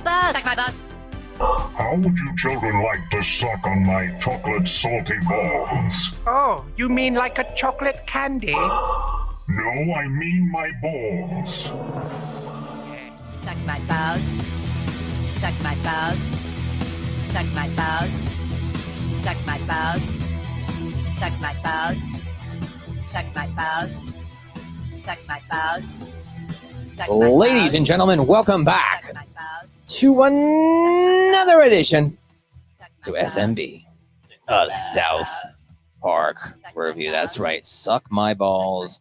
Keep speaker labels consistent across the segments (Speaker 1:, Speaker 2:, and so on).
Speaker 1: balls. Suck my balls.
Speaker 2: How would you children like to suck on my chocolate salty balls?
Speaker 3: Oh, you mean like a chocolate candy?
Speaker 2: No, I mean my balls.
Speaker 1: Suck my balls. Suck my balls. Suck my balls. Suck my balls. Suck my balls. Suck my balls. Suck my balls.
Speaker 4: Ladies and gentlemen, welcome back to another edition to SMB, a South Park review. That's right, Suck My Balls,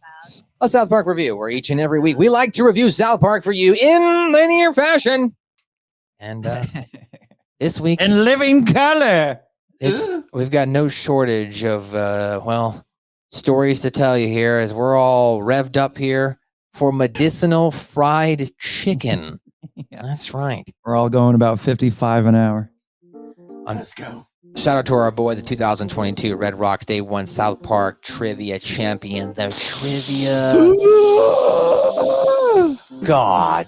Speaker 4: a South Park review where each and every week we like to review South Park for you in linear fashion. And this week,
Speaker 5: in living color,
Speaker 4: we've got no shortage of, stories to tell you here as we're all revved up here for medicinal fried chicken.
Speaker 5: Yeah.
Speaker 4: That's right.
Speaker 5: We're all going about 55 an hour.
Speaker 4: Let's go. Shout out to our boy, the 2022 Red Rocks Day 1 South Park Trivia Champion. The trivia God.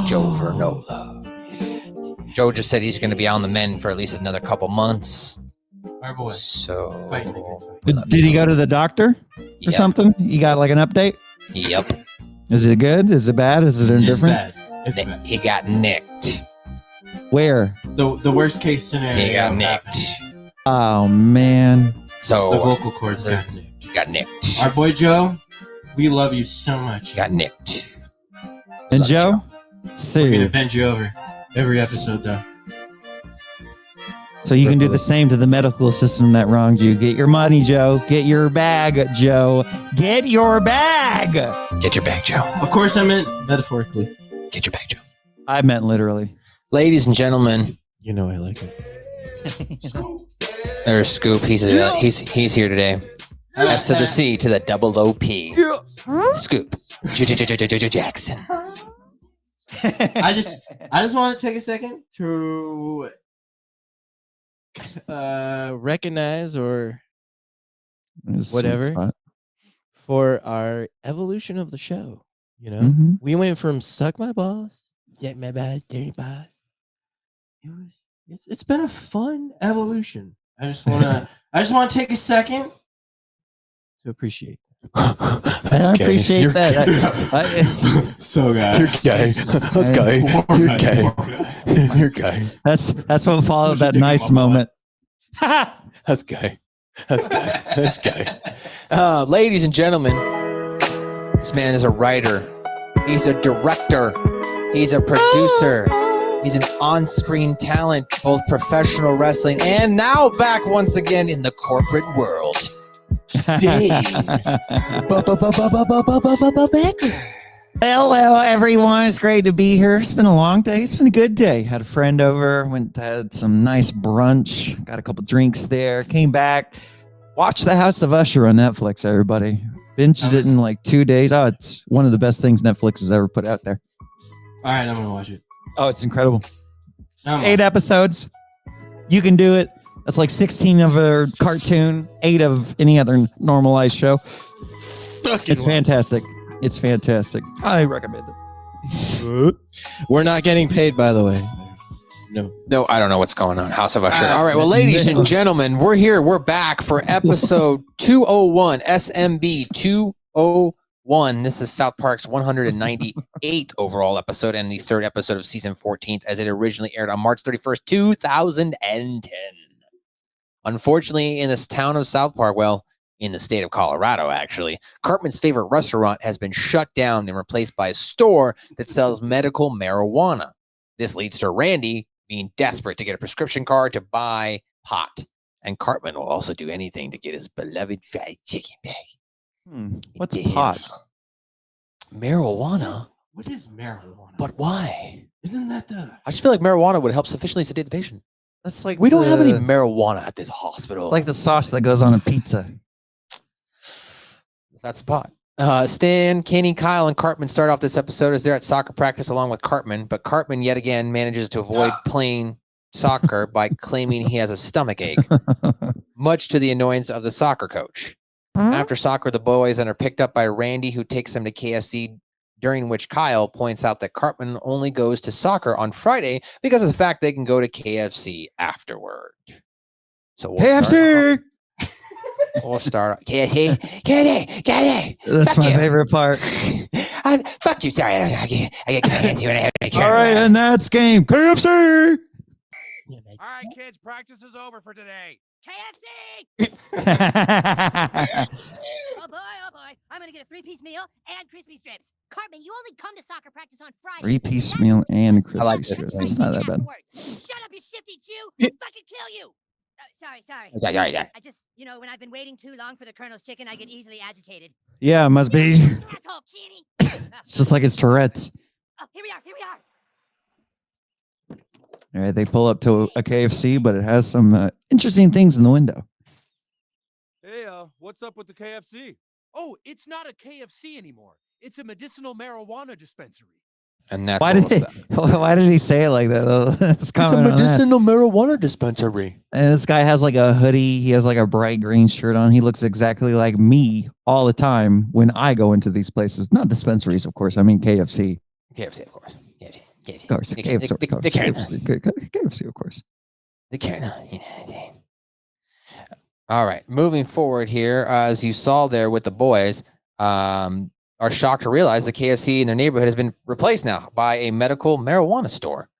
Speaker 4: Joe Vernola. Joe just said he's going to be on the mend for at least another couple months.
Speaker 6: Our boy.
Speaker 4: So,
Speaker 6: Fighting the good fight.
Speaker 5: Did he go to the doctor or something? You got like an update?
Speaker 4: Yep.
Speaker 5: Is it good? Is it bad? Is it indifferent?
Speaker 6: It's bad.
Speaker 4: He got nicked.
Speaker 5: Where?
Speaker 6: The worst case scenario.
Speaker 4: He got nicked.
Speaker 6: happened.
Speaker 5: Oh, man.
Speaker 4: So
Speaker 6: The vocal cords got nicked.
Speaker 4: He got nicked.
Speaker 6: Our boy Joe, we love you so much.
Speaker 4: He got nicked.
Speaker 5: And
Speaker 4: Love
Speaker 5: Joe?
Speaker 6: We're gonna
Speaker 5: Sue.
Speaker 6: bend you over every episode, though.
Speaker 5: So you can do the same to the medical system that wronged you. Get your money, Joe. Get your bag, Joe. Get your bag.
Speaker 4: Get your bag, Joe.
Speaker 6: Of course, I meant metaphorically.
Speaker 4: Get your bag, Joe.
Speaker 5: I meant literally.
Speaker 4: Ladies and gentlemen,
Speaker 6: You know I like it.
Speaker 4: there's Scoop. He's here today. S to the C to the double OP. Scoop. Jackson.
Speaker 6: I just want to take a second to recognize or
Speaker 5: It was a
Speaker 6: Whatever.
Speaker 5: sweet spot.
Speaker 6: for our evolution of the show. You know,
Speaker 5: Mhm.
Speaker 6: we went from suck my balls, get my balls, dirty balls. It's been a fun evolution. I just want to take a second to appreciate.
Speaker 5: I appreciate that.
Speaker 6: So guy,
Speaker 4: You're gay. That's gay. You're gay. You're gay.
Speaker 5: That's what followed that nice moment.
Speaker 4: That's gay. That's gay. That's gay. Ladies and gentlemen, this man is a writer. He's a director. He's a producer. He's an on-screen talent, both professional wrestling and now back once again in the corporate world. Dane.
Speaker 5: Hello, everyone. It's great to be here. It's been a long day. It's been a good day. Had a friend over, had some nice brunch, got a couple drinks there, came back, watched The House of Usher on Netflix, everybody. Binged it in like 2 days. Oh, it's one of the best things Netflix has ever put out there.
Speaker 6: All right, I'm gonna watch it.
Speaker 5: Oh, it's incredible. 8
Speaker 6: 8
Speaker 5: episodes. You can do it. That's like 16 of a cartoon, 8 of any other normalized show. It's fantastic. It's fantastic. I recommend it.
Speaker 6: We're not getting paid, by the way.
Speaker 4: No, I don't know what's going on. House of Usher. All right, well, ladies and gentlemen, we're here. We're back for episode 201, SMB 201. This is South Park's 198th overall episode and the third episode of season 14, as it originally aired on March 31st, 2010. Unfortunately, in this town of South Park, well, in the state of Colorado, actually, Cartman's favorite restaurant has been shut down and replaced by a store that sells medical marijuana. This leads to Randy being desperate to get a prescription card to buy pot. And Cartman will also do anything to get his beloved fried chicken back.
Speaker 5: What's
Speaker 4: Damn.
Speaker 5: pot?
Speaker 4: Marijuana?
Speaker 6: What is marijuana?
Speaker 4: But why?
Speaker 6: Isn't that the?
Speaker 4: I just feel like marijuana would help sufficiently sedate the patient.
Speaker 5: That's like
Speaker 4: We don't have any marijuana at this hospital.
Speaker 5: like the sauce that goes on a pizza.
Speaker 4: That's the pot. Stan, Kenny, Kyle, and Cartman start off this episode as they're at soccer practice along with Cartman, but Cartman yet again manages to avoid playing soccer by claiming he has a stomach ache, much to the annoyance of the soccer coach. After soccer, the boys are picked up by Randy, who takes them to KFC during which Kyle points out that Cartman only goes to soccer on Friday because of the fact they can go to KFC afterward. So we'll start. KFC.
Speaker 5: That's my favorite part.
Speaker 4: Fuck you. Sorry, I get hands when I have any.
Speaker 5: All right, and that's game. KFC.
Speaker 3: All right, kids, practice is over for today.
Speaker 1: KFC! Oh boy, I'm gonna get a 3-piece meal and crispy strips. Cartman, you only come to soccer practice on Friday.
Speaker 5: 3-piece meal and crispy
Speaker 4: like this.
Speaker 5: strips. That's not that bad.
Speaker 1: Shut up, you shifty Jew! I'll fucking kill you! Sorry.
Speaker 4: Yeah.
Speaker 1: I just, when I've been waiting too long for the Colonel's chicken, I get easily agitated.
Speaker 5: Yeah, it must be.
Speaker 1: Asshole, Kenny!
Speaker 5: It's just like his Tourette's.
Speaker 1: Oh, here we are!
Speaker 5: All right, they pull up to a KFC, but it has some interesting things in the window.
Speaker 7: Hey, what's up with the KFC?
Speaker 3: Oh, it's not a KFC anymore. It's a medicinal marijuana dispensary.
Speaker 4: And that's
Speaker 5: Why did he say it like that?
Speaker 4: It's a medicinal marijuana dispensary.
Speaker 5: And this guy has like a hoodie. He has like a bright green shirt on. He looks exactly like me all the time when I go into these places. Not dispensaries, of course. I mean KFC.
Speaker 4: KFC, of course.
Speaker 5: Of course. KFC, of course.
Speaker 4: The Karen. All right. Moving forward here, as you saw there with the boys, are shocked to realize the KFC in their neighborhood has been replaced now by a medical marijuana store.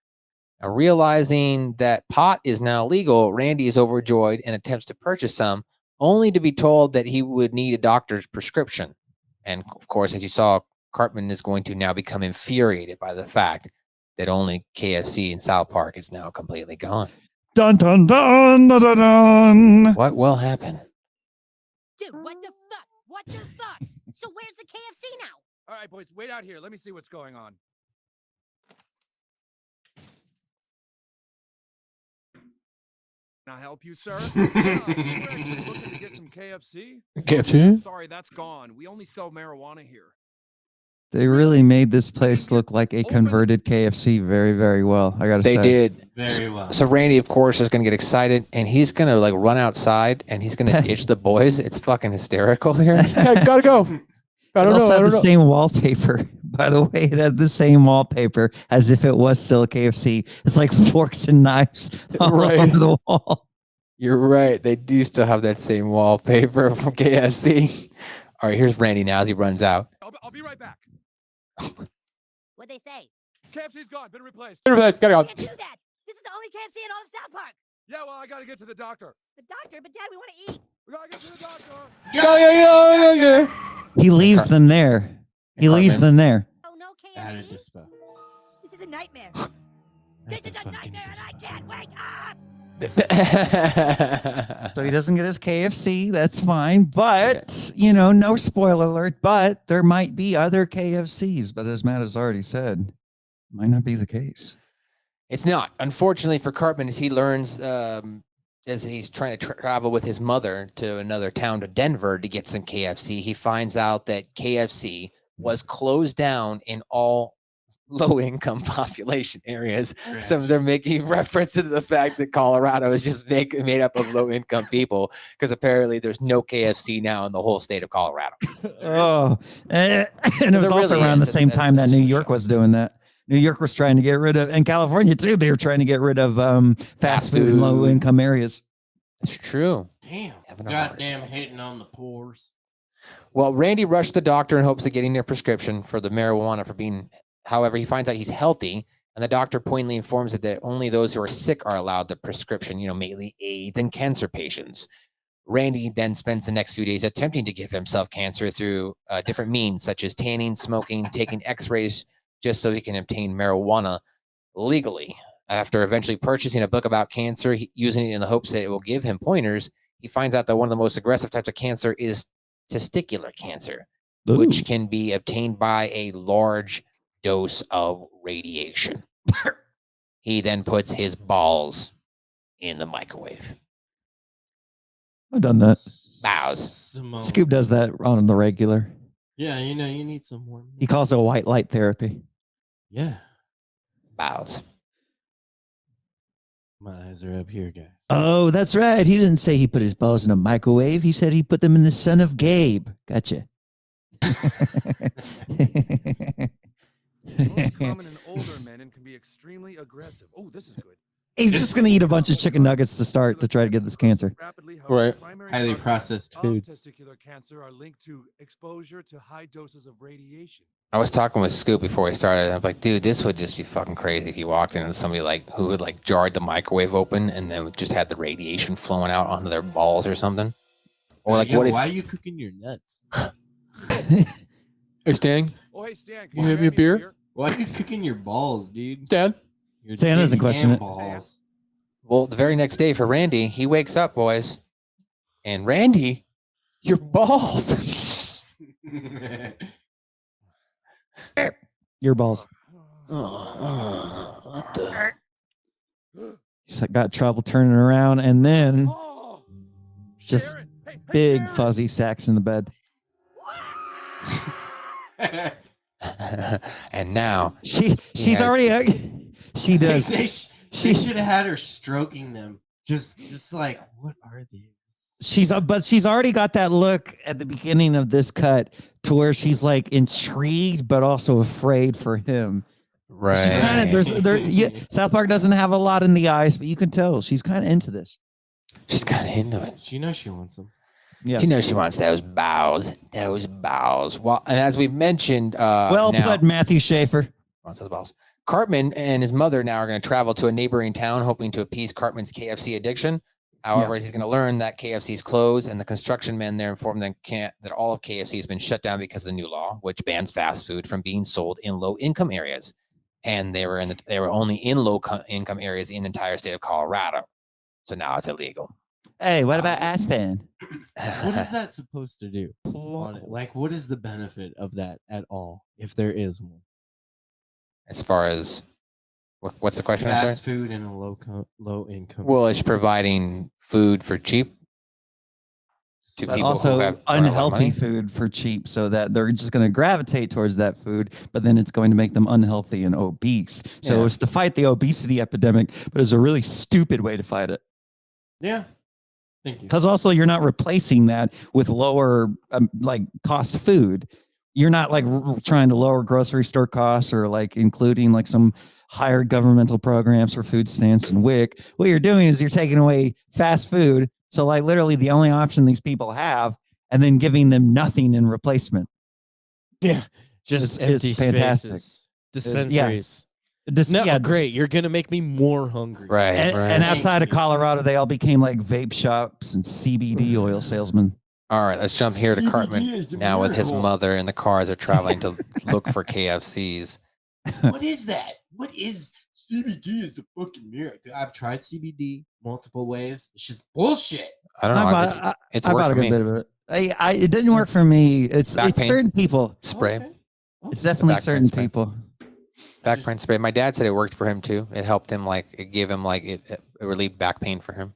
Speaker 4: Now, realizing that pot is now legal, Randy is overjoyed and attempts to purchase some, only to be told that he would need a doctor's prescription. And of course, as you saw, Cartman is going to now become infuriated by the fact that only KFC in South Park is now completely gone.
Speaker 5: Dun dun dun dun dun dun.
Speaker 4: What will happen?
Speaker 1: Dude, what the fuck? So where's the KFC now?
Speaker 7: All right, boys, wait out here. Let me see what's going on.
Speaker 3: Can I help you, sir?
Speaker 7: We're actually looking to get some KFC.
Speaker 4: KFC?
Speaker 3: Sorry, that's gone. We only sell marijuana here.
Speaker 5: They really made this place look like a converted KFC very, very well. I gotta say.
Speaker 4: They did.
Speaker 6: Very well.
Speaker 4: So Randy, of course, is going to get excited, and he's going to like run outside, and he's going to ditch the boys. It's fucking hysterical here. Gotta go. I don't know.
Speaker 5: Had the same wallpaper. By the way, it had the same wallpaper as if it was still a KFC. It's like forks and knives all over the wall.
Speaker 4: You're right. They do still have that same wallpaper from KFC. All right, here's Randy now as he runs out.
Speaker 7: I'll be right back.
Speaker 1: What'd they say?
Speaker 7: KFC's gone. Been replaced.
Speaker 4: Gotta go.
Speaker 1: Can't do that. This is the only KFC in all of South Park.
Speaker 7: Yeah, well, I gotta get to the doctor.
Speaker 1: The doctor, but Dad, we want to eat.
Speaker 7: We gotta get to the doctor.
Speaker 4: Go.
Speaker 5: He leaves them there.
Speaker 1: Oh no,
Speaker 6: Added
Speaker 1: KFC.
Speaker 6: dispo.
Speaker 1: This is a nightmare. This is a nightmare, and I can't wake up.
Speaker 5: So he doesn't get his KFC. That's fine. But, no spoiler alert, but there might be other KFCs. But as Matt has already said, might not be the case.
Speaker 4: It's not. Unfortunately for Cartman, as he learns, as he's trying to travel with his mother to another town, to Denver, to get some KFC, he finds out that KFC was closed down in all low-income population areas.
Speaker 6: Right.
Speaker 4: So they're making reference to the fact that Colorado is just made up of low-income people, because apparently there's no KFC now in the whole state of Colorado.
Speaker 5: Oh, and it was also around the same time that New York was doing that. New York was trying to get rid of, and California too, they were trying to get rid of fast food in low-income areas.
Speaker 4: It's true.
Speaker 6: Damn. Goddamn hating on the poors.
Speaker 4: Well, Randy rushed the doctor in hopes of getting a prescription for the marijuana for being. However, he finds out he's healthy, and the doctor pointedly informs it that only those who are sick are allowed the prescription, mainly AIDS and cancer patients. Randy then spends the next few days attempting to give himself cancer through different means, such as tanning, smoking, taking x-rays, just so he can obtain marijuana legally. After eventually purchasing a book about cancer, using it in the hopes that it will give him pointers, he finds out that one of the most aggressive types of cancer is testicular cancer, which can be obtained by a large dose of radiation. He then puts his balls in the microwave.
Speaker 5: I've done that.
Speaker 4: Bows.
Speaker 5: Scoop does that on the regular.
Speaker 6: Yeah, you need some more.
Speaker 5: He calls it white light therapy.
Speaker 6: Yeah.
Speaker 4: Bows.
Speaker 6: My eyes are up here, guys.
Speaker 5: Oh, that's right. He didn't say he put his balls in a microwave. He said he put them in the son of Gabe. Gotcha.
Speaker 7: Most common in older men and can be extremely aggressive. Oh, this is good.
Speaker 5: He's just gonna eat a bunch of chicken nuggets to start to try to get this cancer.
Speaker 6: Right. Highly processed foods.
Speaker 7: Testicular cancer are linked to exposure to high doses of radiation.
Speaker 4: I was talking with Scoop before he started. I'm like, dude, this would just be fucking crazy if you walked in and somebody like who had like jarred the microwave open and then just had the radiation flowing out onto their balls or something. Or like, what if?
Speaker 6: Why are you cooking your nuts?
Speaker 3: Hey, Stan.
Speaker 7: Oh, hey, Stan.
Speaker 3: You have me a beer?
Speaker 6: Why are you cooking your balls, dude?
Speaker 3: Stan.
Speaker 6: Your
Speaker 5: Stan doesn't
Speaker 6: dick
Speaker 5: question
Speaker 6: and
Speaker 5: it.
Speaker 6: balls.
Speaker 4: Well, the very next day for Randy, he wakes up, boys, and Randy, your balls.
Speaker 5: Your balls.
Speaker 4: What the?
Speaker 5: He's got trouble turning around, and then
Speaker 7: Oh,
Speaker 5: just
Speaker 7: Sharon. Hey,
Speaker 5: big
Speaker 7: Sharon.
Speaker 5: fuzzy sacks in the bed.
Speaker 4: And now
Speaker 5: She's
Speaker 4: has-
Speaker 5: already. She does.
Speaker 6: They should have had her stroking them. Just like, what are these?
Speaker 5: But she's already got that look at the beginning of this cut to where she's like intrigued but also afraid for him. She's kind of South Park doesn't have a lot in the eyes, but you can tell she's kind of into this.
Speaker 4: She's kind of into it.
Speaker 6: She knows she wants them.
Speaker 5: Yeah,
Speaker 4: She knows she wants those bows. Those bows. Well, and as we mentioned,
Speaker 5: well
Speaker 4: now,
Speaker 5: put, Matthew Schaefer.
Speaker 4: wants those bows. Cartman and his mother now are going to travel to a neighboring town, hoping to appease Cartman's KFC addiction. However, he's going to learn that KFC's closed, and the construction men there inform them that all of KFC has been shut down because of the new law, which bans fast food from being sold in low-income areas. And they were only in low-income areas in the entire state of Colorado. So now it's illegal.
Speaker 5: Hey, what about Aspen?
Speaker 6: What is that supposed to do? Like, what is the benefit of that at all, if there is one?
Speaker 4: As far as what's the question? I'm sorry?
Speaker 6: Fast food in a low income.
Speaker 4: Well, it's providing food for cheap to
Speaker 5: But
Speaker 4: people who
Speaker 5: also
Speaker 4: have earned a lot of money.
Speaker 5: unhealthy food for cheap, so that they're just going to gravitate towards that food, but then it's going to make them unhealthy and obese. So
Speaker 4: Yeah.
Speaker 5: it's to fight the obesity epidemic, but it's a really stupid way to fight it.
Speaker 6: Yeah. Thank you.
Speaker 5: Because also you're not replacing that with lower like cost food. You're not like trying to lower grocery store costs or like including like some higher governmental programs for food stamps and WIC. What you're doing is you're taking away fast food. So like literally the only option these people have, and then giving them nothing in replacement.
Speaker 3: Yeah. Just
Speaker 5: It's
Speaker 3: empty
Speaker 5: fantastic.
Speaker 3: spaces. Dispensaries.
Speaker 5: Yeah,
Speaker 3: Great. You're going to make me more hungry.
Speaker 4: Right,
Speaker 5: And outside of Colorado, they all became like vape shops and CBD oil salesmen.
Speaker 4: All right, let's jump here to Cartman now with his mother in the car as they're traveling to look for KFCs.
Speaker 6: What is that? What is CBD? Is the fucking miracle. I've tried CBD multiple ways. It's just bullshit.
Speaker 4: I don't know. It's
Speaker 5: I
Speaker 4: worked
Speaker 5: bought
Speaker 4: for
Speaker 5: a good
Speaker 4: me.
Speaker 5: bit of it. It didn't work for me. It's
Speaker 4: Back pain?
Speaker 5: certain people.
Speaker 4: Spray.
Speaker 6: Okay.
Speaker 5: It's definitely
Speaker 4: Back
Speaker 5: certain
Speaker 4: pain spray.
Speaker 5: people.
Speaker 4: Back pain spray. My dad said it worked for him too. It helped him, like it gave him like it relieved back pain for him.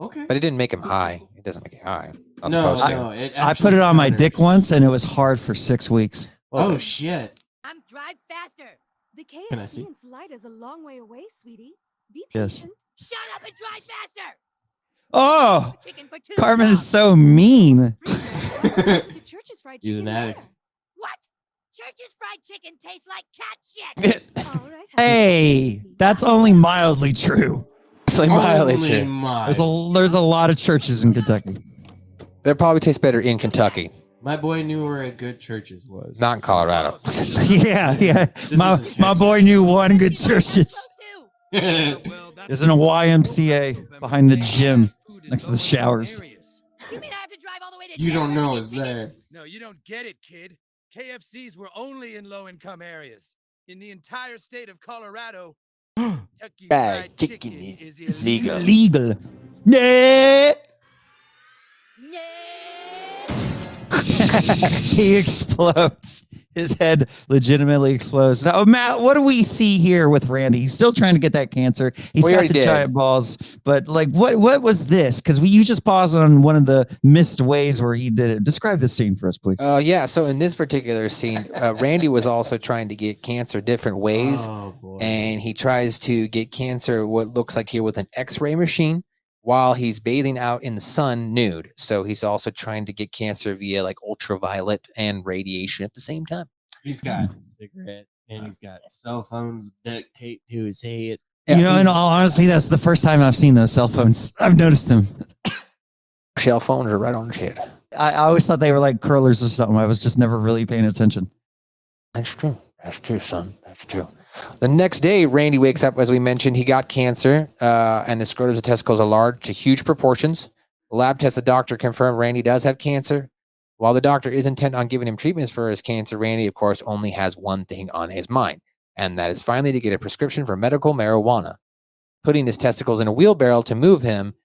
Speaker 6: Okay.
Speaker 4: But it didn't make him high. It doesn't make you high. Not
Speaker 6: No,
Speaker 4: supposed to.
Speaker 6: no. It
Speaker 5: I
Speaker 6: actually
Speaker 5: put it on my
Speaker 6: counters.
Speaker 5: dick once, and it was hard for 6 weeks.
Speaker 6: Oh shit.
Speaker 1: I'm drive faster.
Speaker 8: The
Speaker 6: Can I see?
Speaker 8: KFC in Slide is a long way away, sweetie. Be
Speaker 5: Yes.
Speaker 8: patient.
Speaker 1: Shut up and drive faster.
Speaker 5: Oh,
Speaker 1: Chicken for two.
Speaker 5: Carmen is
Speaker 1: dogs.
Speaker 5: so mean.
Speaker 8: The church's fried
Speaker 6: He's
Speaker 8: chicken.
Speaker 6: an addict.
Speaker 1: What? Church's fried chicken tastes like cat shit.
Speaker 8: there. All right,
Speaker 5: Hey, that's only mildly true.
Speaker 4: It's like mildly
Speaker 6: Holy
Speaker 4: true.
Speaker 6: my.
Speaker 5: There's a lot of churches in Kentucky.
Speaker 4: It probably tastes better in Kentucky,
Speaker 6: My boy knew where a good churches was.
Speaker 4: not in Colorado.
Speaker 5: Yeah.
Speaker 6: This
Speaker 5: My
Speaker 6: isn't
Speaker 5: my
Speaker 6: church.
Speaker 5: boy knew one good churches.
Speaker 7: Well,
Speaker 5: There's an YMCA behind the gym next to the showers.
Speaker 1: You mean I have to drive all the way to
Speaker 6: You don't
Speaker 1: Denver
Speaker 6: know
Speaker 1: to
Speaker 6: it's
Speaker 1: get chicken?
Speaker 6: there.
Speaker 7: No, you don't get it, kid. KFCs were only in low-income areas. In the entire state of Colorado, Kentucky
Speaker 4: Fried
Speaker 7: Fried
Speaker 4: chicken
Speaker 7: Chicken
Speaker 4: is
Speaker 7: is
Speaker 4: legal.
Speaker 7: illegal.
Speaker 5: Legal. Nah. He explodes. His head legitimately explodes. Now, Matt, what do we see here with Randy? He's still trying to get that cancer. He's
Speaker 4: We
Speaker 5: got
Speaker 4: already
Speaker 5: the
Speaker 4: did.
Speaker 5: giant balls, but like, what was this? Because you just paused on one of the missed ways where he did it. Describe this scene for us, please.
Speaker 4: Yeah. So in this particular scene, Randy was also trying to get cancer different ways.
Speaker 6: Oh boy.
Speaker 4: And he tries to get cancer what looks like here with an x-ray machine, while he's bathing out in the sun nude. So he's also trying to get cancer via like ultraviolet and radiation at the same time.
Speaker 6: He's got a cigarette and he's got cell phones duct taped to his head.
Speaker 5: You know, in all honesty, that's the first time I've seen those cell phones. I've noticed them.
Speaker 4: Shell phones are right on his head.
Speaker 5: I always thought they were like curlers or something. I was just never really paying attention.
Speaker 4: That's true. That's true, son. That's true. The next day, Randy wakes up, as we mentioned, he got cancer, and the scrotums and testicles are large to huge proportions. The lab test, the doctor confirmed Randy does have cancer. While the doctor is intent on giving him treatments for his cancer, Randy, of course, only has one thing on his mind, and that is finally to get a prescription for medical marijuana. Putting his testicles in a wheelbarrow to move him,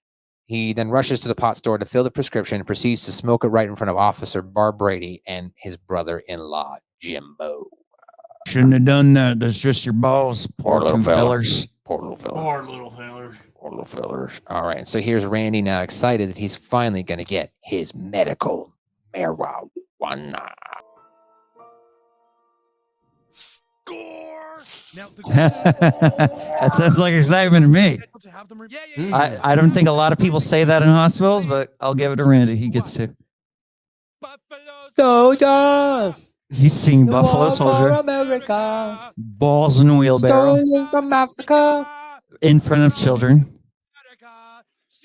Speaker 4: he then rushes to the pot store to fill the prescription and proceeds to smoke it right in front of Officer Barb Brady and his brother-in-law, Jimbo.
Speaker 5: Shouldn't have done that. That's just your balls. Poor little fellers.
Speaker 4: Poor little fellers.
Speaker 6: Poor little fellers.
Speaker 4: Poor little fellers. All right. So here's Randy now excited that he's finally going to get his medical marijuana.
Speaker 7: Score! Now,
Speaker 5: That sounds like excitement to me.
Speaker 7: to have them yeah.
Speaker 5: I don't think a lot of people say that in hospitals, but I'll give it to Randy. He gets to.
Speaker 4: Soldier!
Speaker 5: He's singing Buffalo Soldier.
Speaker 4: America.
Speaker 5: Balls in a wheelbarrow.
Speaker 4: Stolen from Africa.
Speaker 5: In front of children.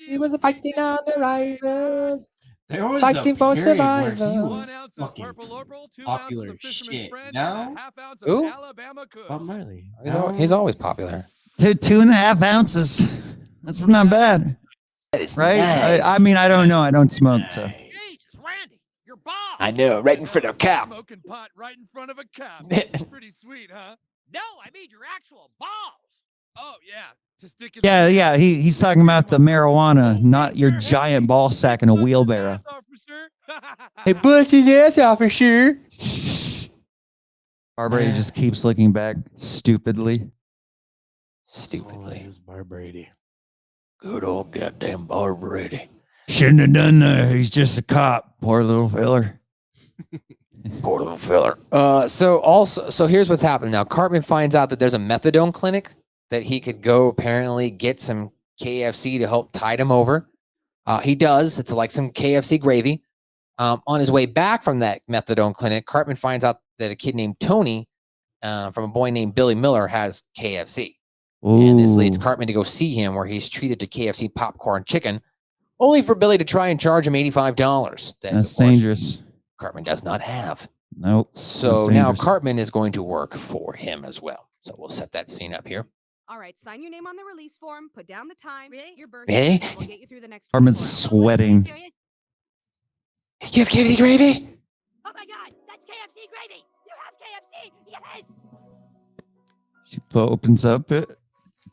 Speaker 4: He was fighting on the rival.
Speaker 6: There was
Speaker 4: Fighting
Speaker 6: a
Speaker 4: for
Speaker 6: period where he
Speaker 4: survival.
Speaker 6: was
Speaker 7: 1 ounce of
Speaker 6: fucking
Speaker 7: purple orbital, 2
Speaker 6: popular
Speaker 7: ounces of fisherman's
Speaker 6: shit.
Speaker 7: friend,
Speaker 6: Now?
Speaker 7: and a half ounce of
Speaker 4: Who?
Speaker 7: Alabama Kush.
Speaker 6: Bob Marley.
Speaker 4: He's always popular.
Speaker 5: 2.5 ounces. That's not bad.
Speaker 4: That is
Speaker 5: Right?
Speaker 4: nice.
Speaker 5: I mean, I don't know. I don't smoke, so.
Speaker 1: Jesus, Randy, you're bomb.
Speaker 4: I know, right in front of a cop.
Speaker 7: Smoking pot right in front of a cop. That's pretty sweet, huh?
Speaker 1: No, I mean your actual balls.
Speaker 7: Oh, yeah. Testicular.
Speaker 5: Yeah. He's talking about the marijuana, not your giant ball sack in a wheelbarrow.
Speaker 4: Hey, bust his ass off for sure.
Speaker 5: Barbara just keeps looking back stupidly.
Speaker 4: Stupidly.
Speaker 6: It was Barb Brady.
Speaker 4: Good old goddamn Barb Brady.
Speaker 5: Shouldn't have done that. He's just a cop. Poor little feller.
Speaker 4: Poor little filler. So here's what's happened now. Cartman finds out that there's a methadone clinic that he could go apparently get some KFC to help tide him over. He does. It's like some KFC gravy. On his way back from that methadone clinic, Cartman finds out that a kid named Tony from a boy named Billy Miller has KFC. And this leads Cartman to go see him where he's treated to KFC popcorn chicken, only for Billy to try and charge him $85.
Speaker 5: That's dangerous.
Speaker 4: Cartman does not have.
Speaker 5: Nope.
Speaker 4: So now Cartman is going to work for him as well. So we'll set that scene up here.
Speaker 8: All right, sign your name on the release form, put down the time, your
Speaker 4: Really?
Speaker 8: birthday, and we'll get you through the next
Speaker 5: Cartman's
Speaker 8: 24 hours.
Speaker 5: sweating.
Speaker 4: You have KFC gravy?
Speaker 1: Oh my God, that's KFC gravy. You have KFC. Yes.
Speaker 5: She opens up it,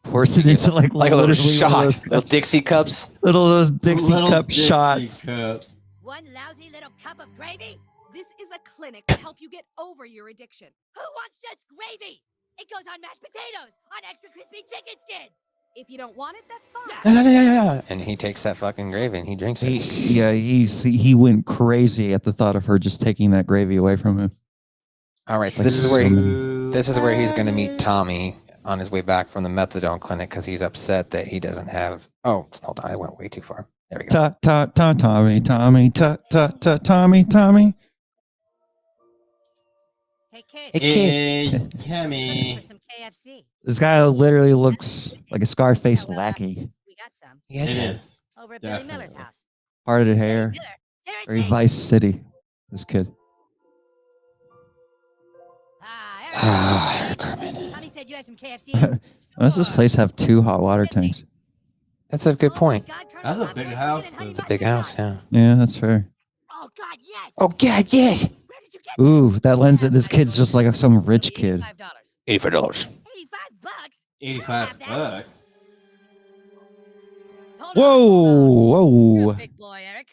Speaker 5: pours it into like
Speaker 4: a little
Speaker 5: literally
Speaker 4: shot.
Speaker 5: one of those-
Speaker 4: Little Dixie cups.
Speaker 5: little of those Dixie
Speaker 6: Little
Speaker 5: cup
Speaker 6: Dixie
Speaker 5: shots.
Speaker 6: cup.
Speaker 1: One lousy little cup of gravy.
Speaker 8: This is a clinic to help you get over your addiction.
Speaker 1: Who wants just gravy? It goes on mashed potatoes, on extra crispy chicken skin.
Speaker 8: If you don't want it, that's fine.
Speaker 4: And he takes that fucking gravy and he drinks it.
Speaker 5: He went crazy at the thought of her just taking that gravy away from him.
Speaker 4: All right, so
Speaker 5: Like
Speaker 4: this is where he's going to meet Tommy on his way back from the methadone clinic because he's upset that he doesn't have. Oh, hold on, I went way too far. There we go.
Speaker 5: Tommy, Tommy.
Speaker 1: Hey kid,
Speaker 4: Hey,
Speaker 6: Hey, Cammy.
Speaker 1: for some KFC.
Speaker 5: This guy literally looks like a Scarface lackey.
Speaker 1: We got some
Speaker 4: Yeah,
Speaker 6: It is.
Speaker 1: over at Billy Miller's
Speaker 6: Definitely.
Speaker 1: house.
Speaker 5: Parted hair.
Speaker 1: Miller,
Speaker 5: Very
Speaker 1: seriously.
Speaker 5: Vice City. This kid.
Speaker 4: Ah, Eric Cartman.
Speaker 1: Tommy said you have some KFC.
Speaker 5: Does this place have 2 hot water tanks?
Speaker 4: That's a good point.
Speaker 6: That's a big house.
Speaker 4: It's a big house, yeah.
Speaker 5: Yeah, that's fair.
Speaker 1: Oh God, yes.
Speaker 4: Oh, God, yes.
Speaker 1: Where did you get
Speaker 5: Ooh, that lends it. This kid's just like some rich kid.
Speaker 1: $85.
Speaker 4: $85.
Speaker 1: 85 bucks.
Speaker 6: $85.
Speaker 1: Hold on. You're
Speaker 5: Whoa.
Speaker 1: a big boy, Eric.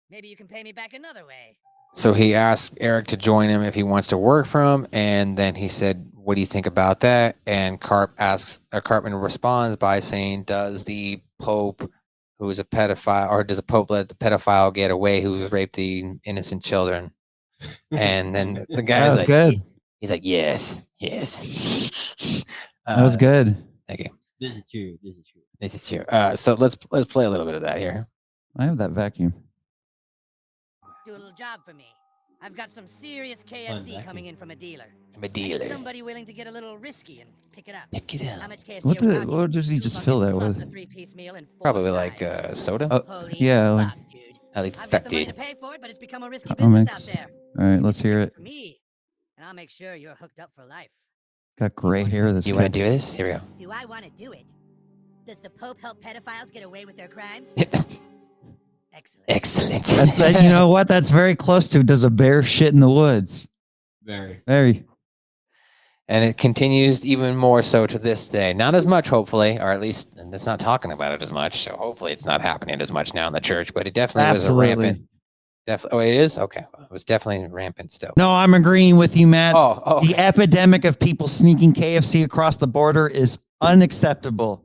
Speaker 1: Maybe you can pay me back another way.
Speaker 4: So he asked Eric to join him if he wants to work for him, and then he said, "What do you think about that?" And Cartman responds by saying, "Does the Pope, who is a pedophile, or does the Pope let the pedophile get away who raped the innocent children?" And then the guy
Speaker 5: That was
Speaker 4: like,
Speaker 5: good.
Speaker 4: He's like, "Yes, yes."
Speaker 5: That was good.
Speaker 4: Thank you.
Speaker 6: This is true.
Speaker 4: This is true. So let's play a little bit of that here.
Speaker 5: I have that vacuum.
Speaker 1: Do a little job for me. I've got some serious KFC coming in from a dealer.
Speaker 4: I'm a dealer.
Speaker 1: Somebody willing to get a little risky and pick it up.
Speaker 4: Pick it up.
Speaker 1: How much KFC
Speaker 5: What
Speaker 1: are we
Speaker 5: the?
Speaker 1: talking?
Speaker 5: What does he
Speaker 1: 2
Speaker 5: just fill that
Speaker 1: buckets
Speaker 5: with?
Speaker 1: plus a 3-piece meal and 4
Speaker 4: Probably like
Speaker 1: sides.
Speaker 4: soda.
Speaker 5: Oh,
Speaker 1: Holy
Speaker 5: yeah, like-
Speaker 1: fuck, dude.
Speaker 4: Highly
Speaker 1: I've got the money to
Speaker 4: affected.
Speaker 1: pay for it, but it's become a risky
Speaker 5: Oh,
Speaker 1: business
Speaker 5: mix.
Speaker 1: out there.
Speaker 5: All right,
Speaker 1: You
Speaker 5: let's
Speaker 1: get
Speaker 5: hear
Speaker 1: check
Speaker 5: it.
Speaker 1: For me, and I'll make sure you're hooked up for life.
Speaker 5: Got gray hair. This
Speaker 4: You
Speaker 5: guy.
Speaker 4: want to do this? Here we go.
Speaker 1: Do I want to do it? Does the Pope help pedophiles get away with their crimes? Excellent.
Speaker 4: Excellent.
Speaker 5: That's you know what? That's very close to. Does a bear shit in the woods?
Speaker 6: Very.
Speaker 5: Very.
Speaker 4: And it continues even more so to this day. Not as much, hopefully, or at least it's not talking about it as much. So hopefully it's not happening as much now in the church, but it definitely was a
Speaker 5: Absolutely.
Speaker 4: rampant. Oh, it is? Okay. It was definitely rampant still.
Speaker 5: No, I'm agreeing with you, Matt.
Speaker 4: Oh,
Speaker 5: The epidemic of people sneaking KFC across the border is unacceptable.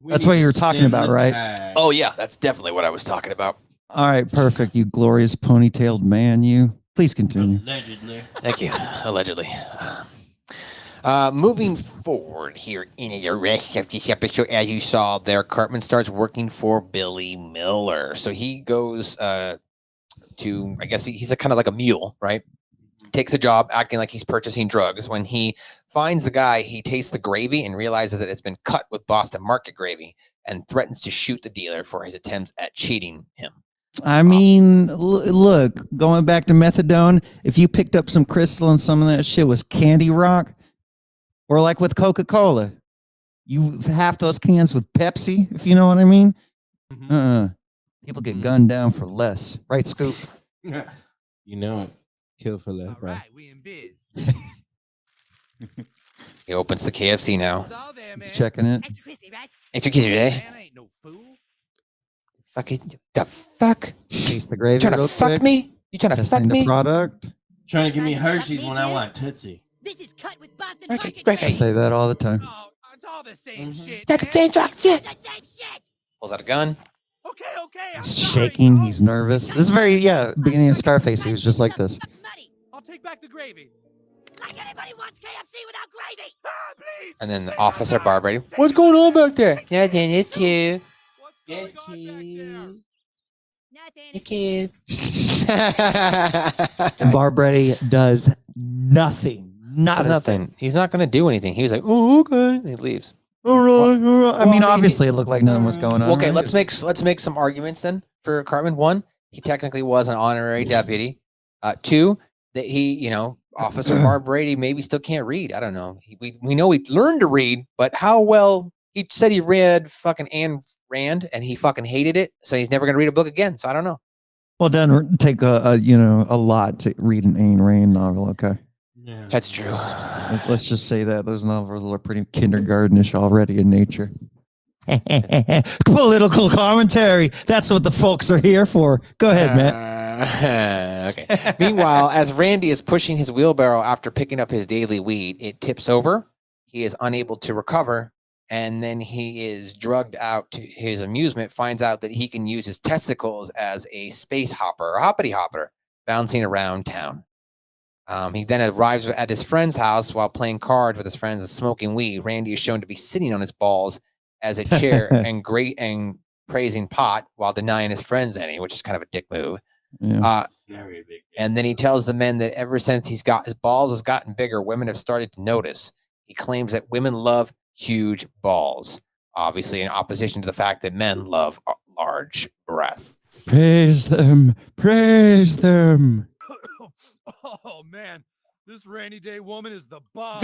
Speaker 5: That's what you were talking about, right?
Speaker 4: Oh, yeah. That's definitely what I was talking about.
Speaker 5: All right, perfect. You glorious ponytailed man, you. Please continue.
Speaker 6: Allegedly.
Speaker 4: Thank you. Allegedly. Moving forward here in the rest of this episode, as you saw there, Cartman starts working for Billy Miller. So he goes to, I guess he's a kind of like a mule, right? Takes a job acting like he's purchasing drugs. When he finds the guy, he tastes the gravy and realizes that it's been cut with Boston Market gravy and threatens to shoot the dealer for his attempts at cheating him.
Speaker 5: I mean, look, going back to methadone, if you picked up some crystal and some of that shit was candy rock, or like with Coca-Cola, you half those cans with Pepsi, if you know what I mean. People get gunned down for less, right, Scoop?
Speaker 6: You know it. Kill for less,
Speaker 7: All
Speaker 6: bro.
Speaker 7: right, we in biz.
Speaker 4: He opens the KFC now.
Speaker 7: It's all there, man.
Speaker 5: He's checking it.
Speaker 1: Extra crispy, right?
Speaker 4: It's okay today.
Speaker 7: Man ain't no fool.
Speaker 4: Fucking the fuck?
Speaker 5: Taste the
Speaker 4: You
Speaker 5: gravy.
Speaker 4: trying to
Speaker 5: real
Speaker 4: fuck
Speaker 5: quick.
Speaker 4: me? You trying to fuck
Speaker 5: Testing the
Speaker 4: me?
Speaker 5: product.
Speaker 6: Trying to give me Hershey's when I want Tootsie.
Speaker 1: This is cut with Boston
Speaker 4: Okay,
Speaker 1: Market
Speaker 4: great.
Speaker 5: I
Speaker 1: gravy.
Speaker 5: say that all the time.
Speaker 7: Oh, it's all the same shit.
Speaker 4: That's the
Speaker 7: man.
Speaker 4: same truck shit.
Speaker 1: It's the same shit.
Speaker 4: Pulls out a gun.
Speaker 7: Okay, I'm
Speaker 5: He's
Speaker 7: sorry,
Speaker 5: shaking.
Speaker 7: bro.
Speaker 5: He's nervous. This is very, beginning of Scarface. He was just like this.
Speaker 1: Money.
Speaker 7: I'll take back the gravy.
Speaker 1: Like anybody wants KFC without gravy.
Speaker 7: Ah, please.
Speaker 4: And then
Speaker 7: Please,
Speaker 4: Officer
Speaker 7: I'm
Speaker 4: Barbrady.
Speaker 7: sorry.
Speaker 4: What's going on back there? Nothing. It's cute.
Speaker 7: What's going
Speaker 6: Yes,
Speaker 7: on back there?
Speaker 1: Nothing.
Speaker 4: It's cute.
Speaker 5: And Barbretti does nothing.
Speaker 4: Nothing. He's not going to do anything. He's like, oh, okay. And he leaves.
Speaker 5: All right. I mean,
Speaker 4: Well,
Speaker 5: obviously, it looked like nothing was going on.
Speaker 4: Okay,
Speaker 5: right?
Speaker 4: let's make some arguments then for Cartman. One, he technically was an honorary deputy. Two, that he, Officer Barbrady maybe still can't read. I don't know. We know he learned to read, but how well? He said he read fucking Ayn Rand and he fucking hated it, so he's never gonna read a book again. So I don't know.
Speaker 5: Well, it doesn't take a lot to read an Ayn Rand novel. Okay,
Speaker 6: Yeah.
Speaker 4: That's true.
Speaker 5: let's just say that those novels are pretty kindergartenish already in nature. Political commentary. That's what the folks are here for. Go ahead, Matt.
Speaker 4: Okay. Meanwhile, as Randy is pushing his wheelbarrow after picking up his daily weed, it tips over. He is unable to recover. And then he is drugged out to his amusement, finds out that he can use his testicles as a space hopper or hoppity hopper, bouncing around town. He then arrives at his friend's house while playing cards with his friends and smoking weed. Randy is shown to be sitting on his balls as a chair and praising pot while denying his friends any, which is kind of a dick move.
Speaker 5: Yeah.
Speaker 6: Very big.
Speaker 4: And then he tells the men that ever since his balls has gotten bigger, women have started to notice. He claims that women love huge balls, obviously in opposition to the fact that men love large breasts.
Speaker 5: Praise them. Praise them.
Speaker 7: Oh man, this rainy day woman is the bomb.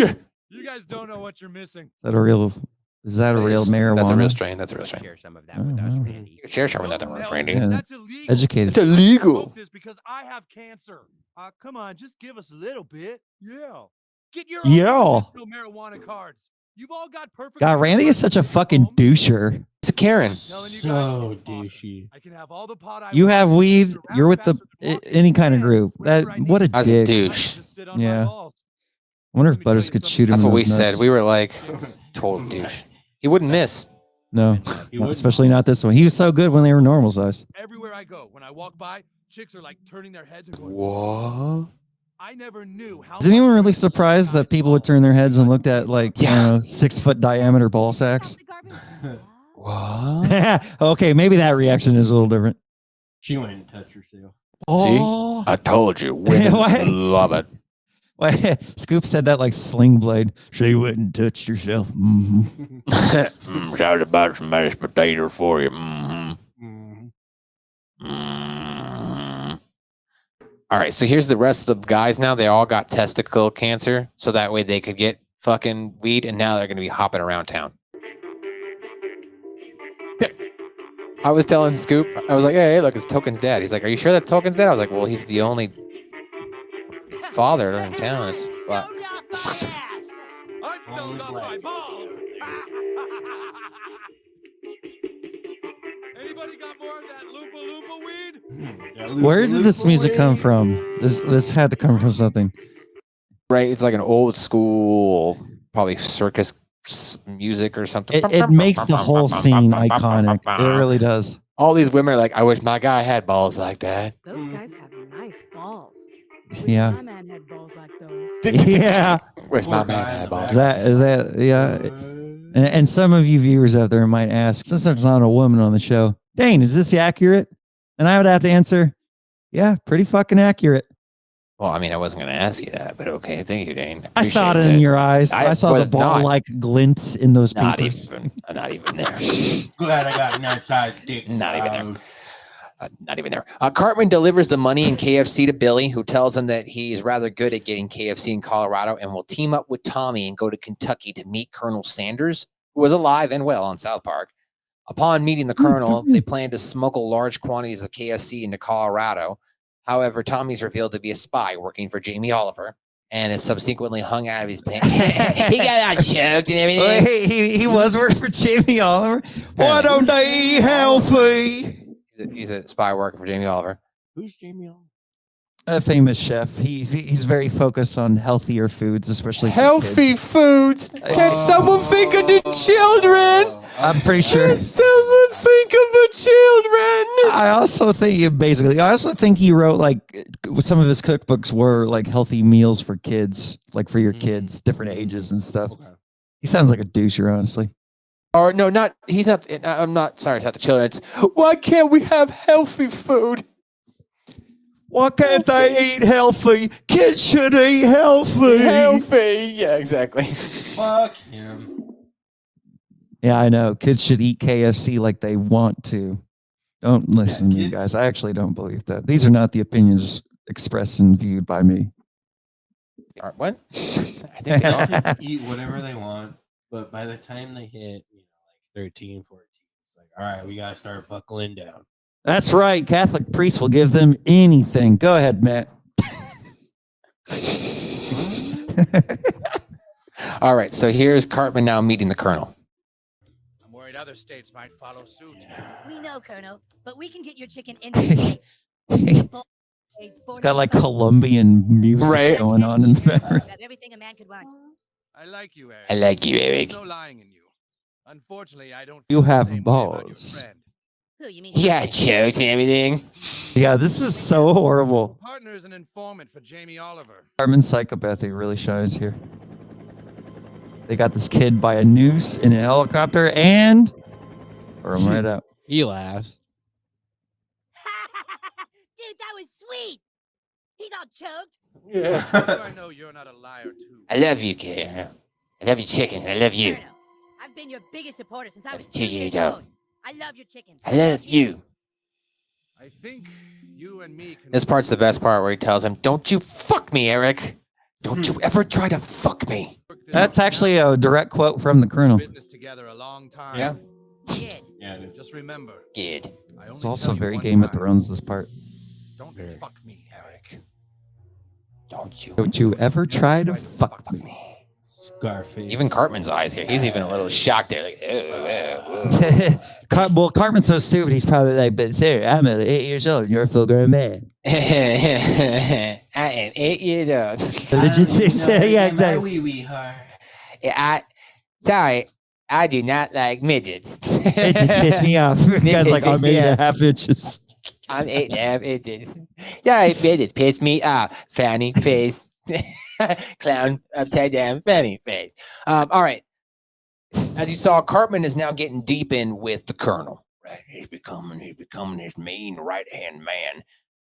Speaker 7: You guys don't know what you're missing.
Speaker 5: Is that a real marijuana?
Speaker 4: That's a real strain. That's a real strain.
Speaker 9: Share some of that
Speaker 5: Oh,
Speaker 9: with us,
Speaker 5: wow.
Speaker 9: Randy.
Speaker 4: Share some of that,
Speaker 7: No,
Speaker 4: Randy.
Speaker 7: Nelson,
Speaker 5: Yeah.
Speaker 7: that's illegal.
Speaker 5: Educated.
Speaker 4: It's illegal.
Speaker 7: Smoke this because I have cancer. Come on, just give us a little bit. Yeah. Get your
Speaker 5: Yeah.
Speaker 7: own medicinal marijuana cards. You've all got perfect.
Speaker 5: God, Randy is such a fucking doucher.
Speaker 4: It's a Karen.
Speaker 7: Telling you guys,
Speaker 6: So
Speaker 7: it's awesome.
Speaker 6: douchey.
Speaker 7: I can have all the pot I
Speaker 5: You
Speaker 7: want,
Speaker 5: have weed.
Speaker 7: around
Speaker 5: You're with the
Speaker 7: faster than walking,
Speaker 5: any kind of
Speaker 7: and
Speaker 5: group. That
Speaker 7: wherever I
Speaker 5: what a
Speaker 7: need.
Speaker 4: That's a
Speaker 5: dick.
Speaker 7: I can
Speaker 4: douche.
Speaker 7: just sit on
Speaker 5: Yeah.
Speaker 7: my balls.
Speaker 5: I wonder
Speaker 7: Let
Speaker 5: if
Speaker 7: me
Speaker 5: Butters
Speaker 7: tell you
Speaker 5: could
Speaker 7: something.
Speaker 5: shoot him.
Speaker 4: That's
Speaker 5: in
Speaker 4: what we
Speaker 5: those
Speaker 4: said.
Speaker 5: nuts.
Speaker 4: We were like, total douche. He wouldn't miss.
Speaker 5: No,
Speaker 6: You would?
Speaker 5: especially not this one. He was so good when they were normal size.
Speaker 7: Everywhere I go, when I walk by, chicks are like turning their heads and going,
Speaker 4: What?
Speaker 3: I never knew how.
Speaker 5: Is anyone really surprised that people would turn their heads and looked at like 6-foot diameter ball sacks?
Speaker 4: What?
Speaker 5: Okay, maybe that reaction is a little different.
Speaker 6: She wouldn't touch herself.
Speaker 5: Oh,
Speaker 4: I told you, women
Speaker 5: What?
Speaker 4: love it.
Speaker 5: Wait, Scoop said that like Sling Blade. She wouldn't touch herself. Mm-hmm.
Speaker 4: Shout about some mashed potato for you. Mm-hmm. All right, so here's the rest of the guys now. They all got testicle cancer, so that way they could get fucking weed, and now they're going to be hopping around town. I was telling Scoop, I was like, hey, look, it's Token's dad. He's like, are you sure that's Token's dad? I was like, well, he's the only father in town. It's
Speaker 1: Don't off my ass.
Speaker 3: I'm stoned off my balls. Anybody got more of that Loompa Loompa weed?
Speaker 5: Where did this music come from? This had to come from something.
Speaker 4: right. It's like an old school, probably circus music or something.
Speaker 5: It makes the whole scene iconic. It really does.
Speaker 4: All these women are like, I wish my guy had balls like that.
Speaker 8: Those guys have nice balls.
Speaker 5: Yeah.
Speaker 8: My man had balls like those.
Speaker 5: Yeah.
Speaker 4: Wish my man had balls.
Speaker 5: Is that yeah. And some of you viewers out there might ask, since there's not a woman on the show, Dane, is this accurate? And I would have to answer, yeah, pretty fucking accurate.
Speaker 4: Well, I mean, I wasn't going to ask you that, but okay. Thank you, Dane.
Speaker 5: I saw it in your eyes. I saw the
Speaker 4: was not.
Speaker 5: ball-like glint in those
Speaker 4: Not
Speaker 5: papers.
Speaker 4: not even there.
Speaker 6: Glad I got nice size dick.
Speaker 4: Not even there. Not even there. Cartman delivers the money and KFC to Billy, who tells him that he's rather good at getting KFC in Colorado and will team up with Tommy and go to Kentucky to meet Colonel Sanders, who was alive and well on South Park. Upon meeting the Colonel, they plan to smuggle large quantities of KFC into Colorado. However, Tommy's revealed to be a spy working for Jamie Oliver and is subsequently hung out of his pants. He got out choked and everything.
Speaker 5: Wait, he was working for Jamie Oliver. Why don't they eat healthy?
Speaker 4: He's a spy working for Jamie Oliver.
Speaker 6: Who's Jamie Oliver?
Speaker 5: A famous chef. He's very focused on healthier foods, especially for
Speaker 4: Healthy
Speaker 5: kids.
Speaker 4: foods. Can someone think of the children?
Speaker 5: I'm pretty sure.
Speaker 4: Can someone think of the children?
Speaker 5: I also think he wrote like some of his cookbooks were like healthy meals for kids, like for your kids, different ages and stuff.
Speaker 6: Okay.
Speaker 5: He sounds like a doucher, honestly.
Speaker 4: Or no, not he's not. I'm not sorry. It's not the children. It's why can't we have healthy food?
Speaker 5: Why can't they eat healthy? Kids should eat healthy.
Speaker 4: Healthy. Yeah, exactly.
Speaker 6: Fuck him.
Speaker 5: Yeah, I know. Kids should eat KFC like they want to. Don't listen to me,
Speaker 6: kids-
Speaker 5: guys. I actually don't believe that. These are not the opinions expressed and viewed by me.
Speaker 4: What? I think they all.
Speaker 6: Kids eat whatever they want, but by the time they hit, like 13, 14, it's like, all right, we gotta start buckling down.
Speaker 5: That's right. Catholic priests will give them anything. Go ahead, Matt.
Speaker 4: All right. So here's Cartman now meeting the Colonel.
Speaker 7: I'm worried other states might follow suit.
Speaker 1: We know, Colonel, but we can get your chicken in the state.
Speaker 5: It's got like Colombian music
Speaker 4: Right.
Speaker 5: going on in the background.
Speaker 1: Got everything a man could want.
Speaker 7: I like you, Eric.
Speaker 4: I like you, Eric.
Speaker 7: There's no lying in you. Unfortunately, I don't.
Speaker 5: You
Speaker 7: feel the
Speaker 5: have
Speaker 7: same way about your
Speaker 5: balls.
Speaker 7: friend.
Speaker 1: Who, you mean?
Speaker 4: Yeah, jokes and everything.
Speaker 5: Yeah, this is so horrible.
Speaker 7: Partner is an informant for Jamie Oliver.
Speaker 5: Cartman psychopathy really shines here. They got this kid by a noose in a helicopter and throw him right out.
Speaker 6: He laughs.
Speaker 1: Dude, that was sweet. He's all choked.
Speaker 7: So I know you're not a liar too.
Speaker 4: I love you, Karen. I love your chicken. I love you.
Speaker 1: Colonel, I've been your biggest supporter since I was
Speaker 4: 2
Speaker 1: 2
Speaker 4: years
Speaker 1: years
Speaker 4: old.
Speaker 1: old. I love your chicken.
Speaker 4: I love you.
Speaker 7: I think you and me can.
Speaker 4: This part's the best part where he tells him, "Don't you fuck me, Eric. Don't you ever try to fuck me."
Speaker 7: work this
Speaker 5: That's
Speaker 7: out.
Speaker 5: actually a direct quote from the Colonel.
Speaker 7: Business together a long time.
Speaker 4: Yeah.
Speaker 1: Kid.
Speaker 6: Yeah, it is.
Speaker 7: Just remember,
Speaker 4: Good.
Speaker 7: I only
Speaker 5: It's also
Speaker 7: tell you
Speaker 5: very
Speaker 7: one
Speaker 5: Game of
Speaker 7: time.
Speaker 5: Thrones, this part.
Speaker 7: Don't fuck me, Eric.
Speaker 4: Don't you?
Speaker 5: Don't you ever try to fuck me.
Speaker 6: Scarface.
Speaker 4: Even Cartman's eyes here. He's even a little shocked there. Like, oh.
Speaker 5: Well, Cartman's so stupid, he's probably like, but sir, I'm 8 years old and you're a full grown man.
Speaker 4: I am 8 years old.
Speaker 5: Yeah, exactly.
Speaker 6: Wee heart.
Speaker 4: Sorry, I do not like midgets.
Speaker 5: It just pissed me off. You guys like, I made it 1/2 inches.
Speaker 4: I'm it is. Yeah, it pissed me off. Fanny face. Clown upside down fanny face. All right. As you saw, Cartman is now getting deep in with the Colonel. Right, he's becoming his mean right-hand man.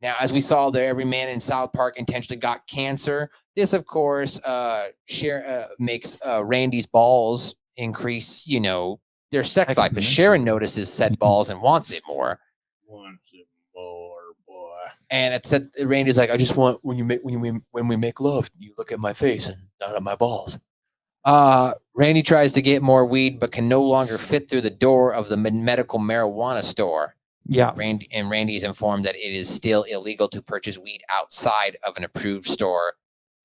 Speaker 4: Now, as we saw there, every man in South Park intentionally got cancer. This, of course, makes Randy's balls increase, their sex life. As Sharon notices said balls and wants it more.
Speaker 6: Wants it more, boy.
Speaker 4: And it said Randy's like, I just want when we make love, you look at my face and not at my balls. Randy tries to get more weed, but can no longer fit through the door of the medical marijuana store.
Speaker 5: Yeah.
Speaker 4: Randy's informed that it is still illegal to purchase weed outside of an approved store.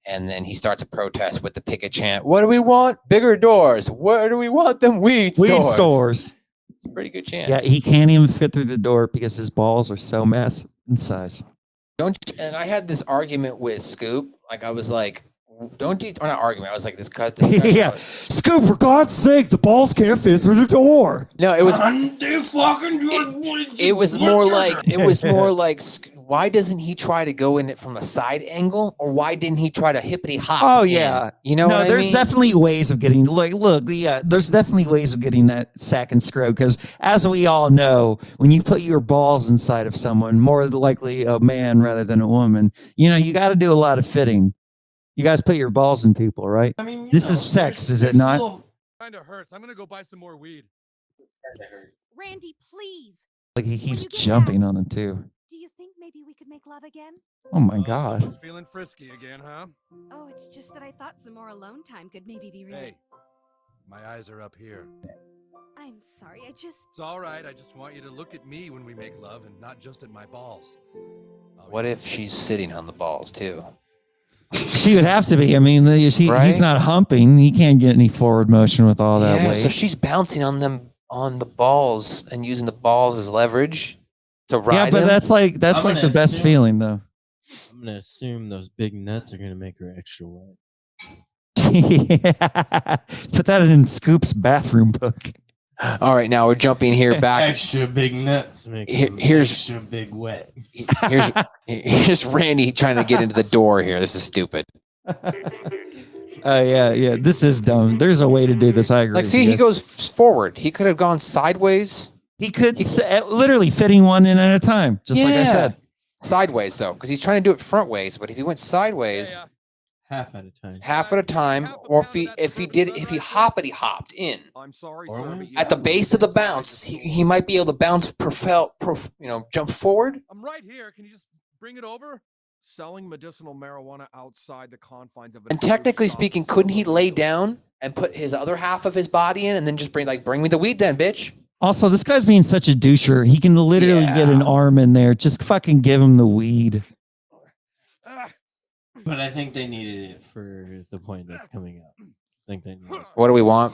Speaker 4: And then he starts a protest with the picket chant. What do we want? Bigger doors. Where do we want them? Weed stores. It's a pretty good chant.
Speaker 5: Yeah, he can't even fit through the door because his balls are so massive in size.
Speaker 4: And I had this argument with Scoop. Like, I was like, or not argument. I was like, this
Speaker 5: yeah. Scoop, for God's sake, the balls can't fit through the door.
Speaker 4: No, it was. It was more like. Why doesn't he try to go in it from a side angle, or why didn't he try to hippity hop?
Speaker 5: Oh yeah,
Speaker 4: No,
Speaker 5: there's definitely ways of getting there's definitely ways of getting that sack and screw, because as we all know, when you put your balls inside of someone, more likely a man rather than a woman, you got to do a lot of fitting. You guys put your balls in people, right? I mean, this is sex, is it not?
Speaker 7: Kind of hurts. I'm gonna go buy some more weed.
Speaker 8: Randy, please.
Speaker 5: Like he keeps jumping on them too.
Speaker 8: Do you think maybe we could make love again?
Speaker 5: Oh my God.
Speaker 7: Someone's feeling frisky again, huh?
Speaker 8: Oh, it's just that I thought some more alone time could maybe be really.
Speaker 7: Hey, my eyes are up here.
Speaker 8: I'm sorry,
Speaker 7: It's all right. I just want you to look at me when we make love and not just at my balls.
Speaker 4: What if she's sitting on the balls too?
Speaker 5: She would have to be. I mean, he's not humping. He can't get any forward motion with all that weight.
Speaker 4: So she's bouncing on the balls and using the balls as leverage to ride.
Speaker 5: Yeah, but that's like the best feeling, though.
Speaker 6: I'm gonna assume those big nuts are gonna make her extra wet.
Speaker 5: Yeah. Put that in Scoop's bathroom book.
Speaker 4: All right, now we're jumping here back.
Speaker 6: Extra big nuts make
Speaker 4: here's
Speaker 6: extra big wet.
Speaker 4: Here's Randy trying to get into the door here. This is stupid.
Speaker 5: Yeah. This is dumb. There's a way to do this. I agree.
Speaker 4: Like, see, he goes forward. He could have gone sideways.
Speaker 5: He could literally fitting one in at a time, just like I said.
Speaker 4: Sideways though, because he's trying to do it front ways. But if he went sideways,
Speaker 6: half at a time.
Speaker 4: Half at a time, or if he hopped in.
Speaker 3: I'm sorry,
Speaker 4: at the base of the bounce, he might be able to bounce, jump forward.
Speaker 7: I'm right here. Can you just bring it over?
Speaker 3: Selling medicinal marijuana outside the confines of.
Speaker 4: And technically speaking, couldn't he lay down and put his other half of his body in, and then just bring me the weed, then, bitch?
Speaker 5: Also, this guy's being such a doucher. He can literally get an arm in there. Just fucking give him the weed.
Speaker 6: But I think they needed it for the point that's coming up. I think they needed it.
Speaker 4: What do we want?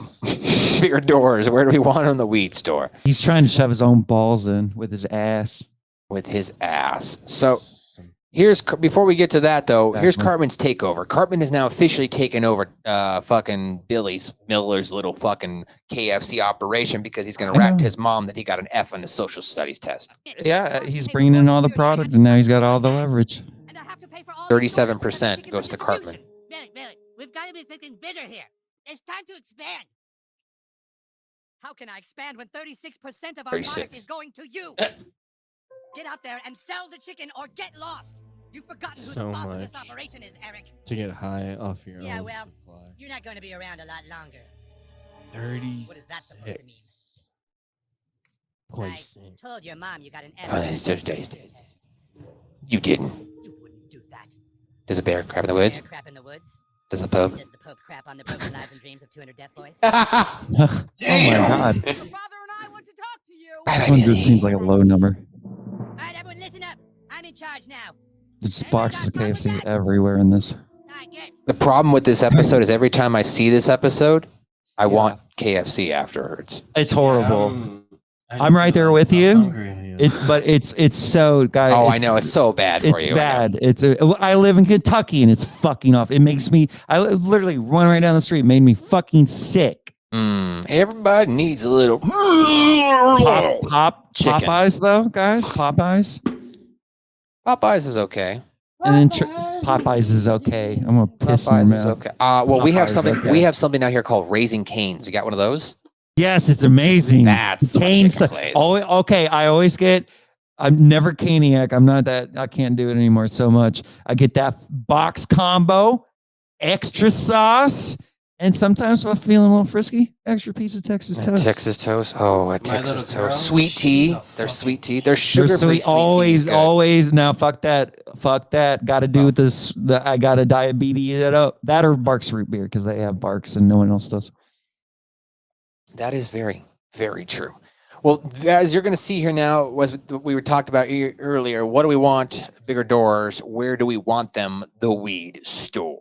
Speaker 4: Bigger doors. Where do we want on the weed store?
Speaker 5: He's trying to shove his own balls in with his ass.
Speaker 4: So before we get to that though, here's Cartman's takeover. Cartman is now officially taken over fucking Miller's little fucking KFC operation because he's going to rat his mom that he got an F on his social studies test.
Speaker 5: Yeah, he's bringing in all the product and now he's got all the leverage.
Speaker 4: 37% goes to Cartman.
Speaker 1: Billy, we've got to be thinking bigger here. It's time to expand. How can I expand when 36% of our product is going to you? Get out there and sell the chicken or get lost. You've forgotten who the boss of this operation is, Eric.
Speaker 6: To get high off your own
Speaker 1: supply. You're not going to be around a lot longer.
Speaker 6: 36.
Speaker 1: What is that supposed to mean?
Speaker 6: Poison.
Speaker 1: I told your mom you got an F.
Speaker 4: You didn't.
Speaker 1: You wouldn't do that.
Speaker 4: Does a bear crap in the woods?
Speaker 1: Bear crap in the woods?
Speaker 4: Does the Pope?
Speaker 1: Does the Pope crap on the broken lives and dreams of 200 deaf boys?
Speaker 5: Oh my God.
Speaker 8: Your father and I want to talk to you.
Speaker 5: 100 seems like a low number.
Speaker 1: All right, everyone, listen up. I'm in charge now.
Speaker 5: There's boxes of KFC everywhere in this.
Speaker 4: The problem with this episode is every time I see this episode, I want KFC afterwards.
Speaker 5: It's horrible. I'm right there with you. It's so, guys.
Speaker 4: Oh, I know. It's so bad for you.
Speaker 5: It's bad. I live in Kentucky and it's fucking off. It makes me, I literally run right down the street. It made me fucking sick.
Speaker 4: Everybody needs a little
Speaker 5: Popeyes though, guys. Popeyes.
Speaker 4: Popeyes is okay.
Speaker 5: And then Popeyes is okay. I'm gonna piss in your
Speaker 4: Popeyes is
Speaker 5: mouth.
Speaker 4: okay. Well, we have
Speaker 5: Popeyes is
Speaker 4: something.
Speaker 5: okay.
Speaker 4: We have something out here called Raising Cane's. You got one of those?
Speaker 5: Yes, it's amazing.
Speaker 4: That's a
Speaker 5: Cane.
Speaker 4: chicken place.
Speaker 5: Okay, I always get. I'm never caniac. I'm not that. I can't do it anymore so much. I get that box combo, extra sauce, and sometimes if I'm feeling a little frisky, extra piece of Texas toast.
Speaker 4: Texas toast. Oh, a Texas toast. Sweet tea. There's sweet tea. There's
Speaker 5: They're
Speaker 4: sugar-free
Speaker 5: sweet.
Speaker 4: sweet tea.
Speaker 5: Always. Now, fuck that. Got to do with this. I got a diabetes. That or Barks root beer because they have Barks and no one else does.
Speaker 4: That is very, very true. Well, as you're going to see here now, was what we were talked about earlier. What do we want? Bigger doors. Where do we want them? The weed store.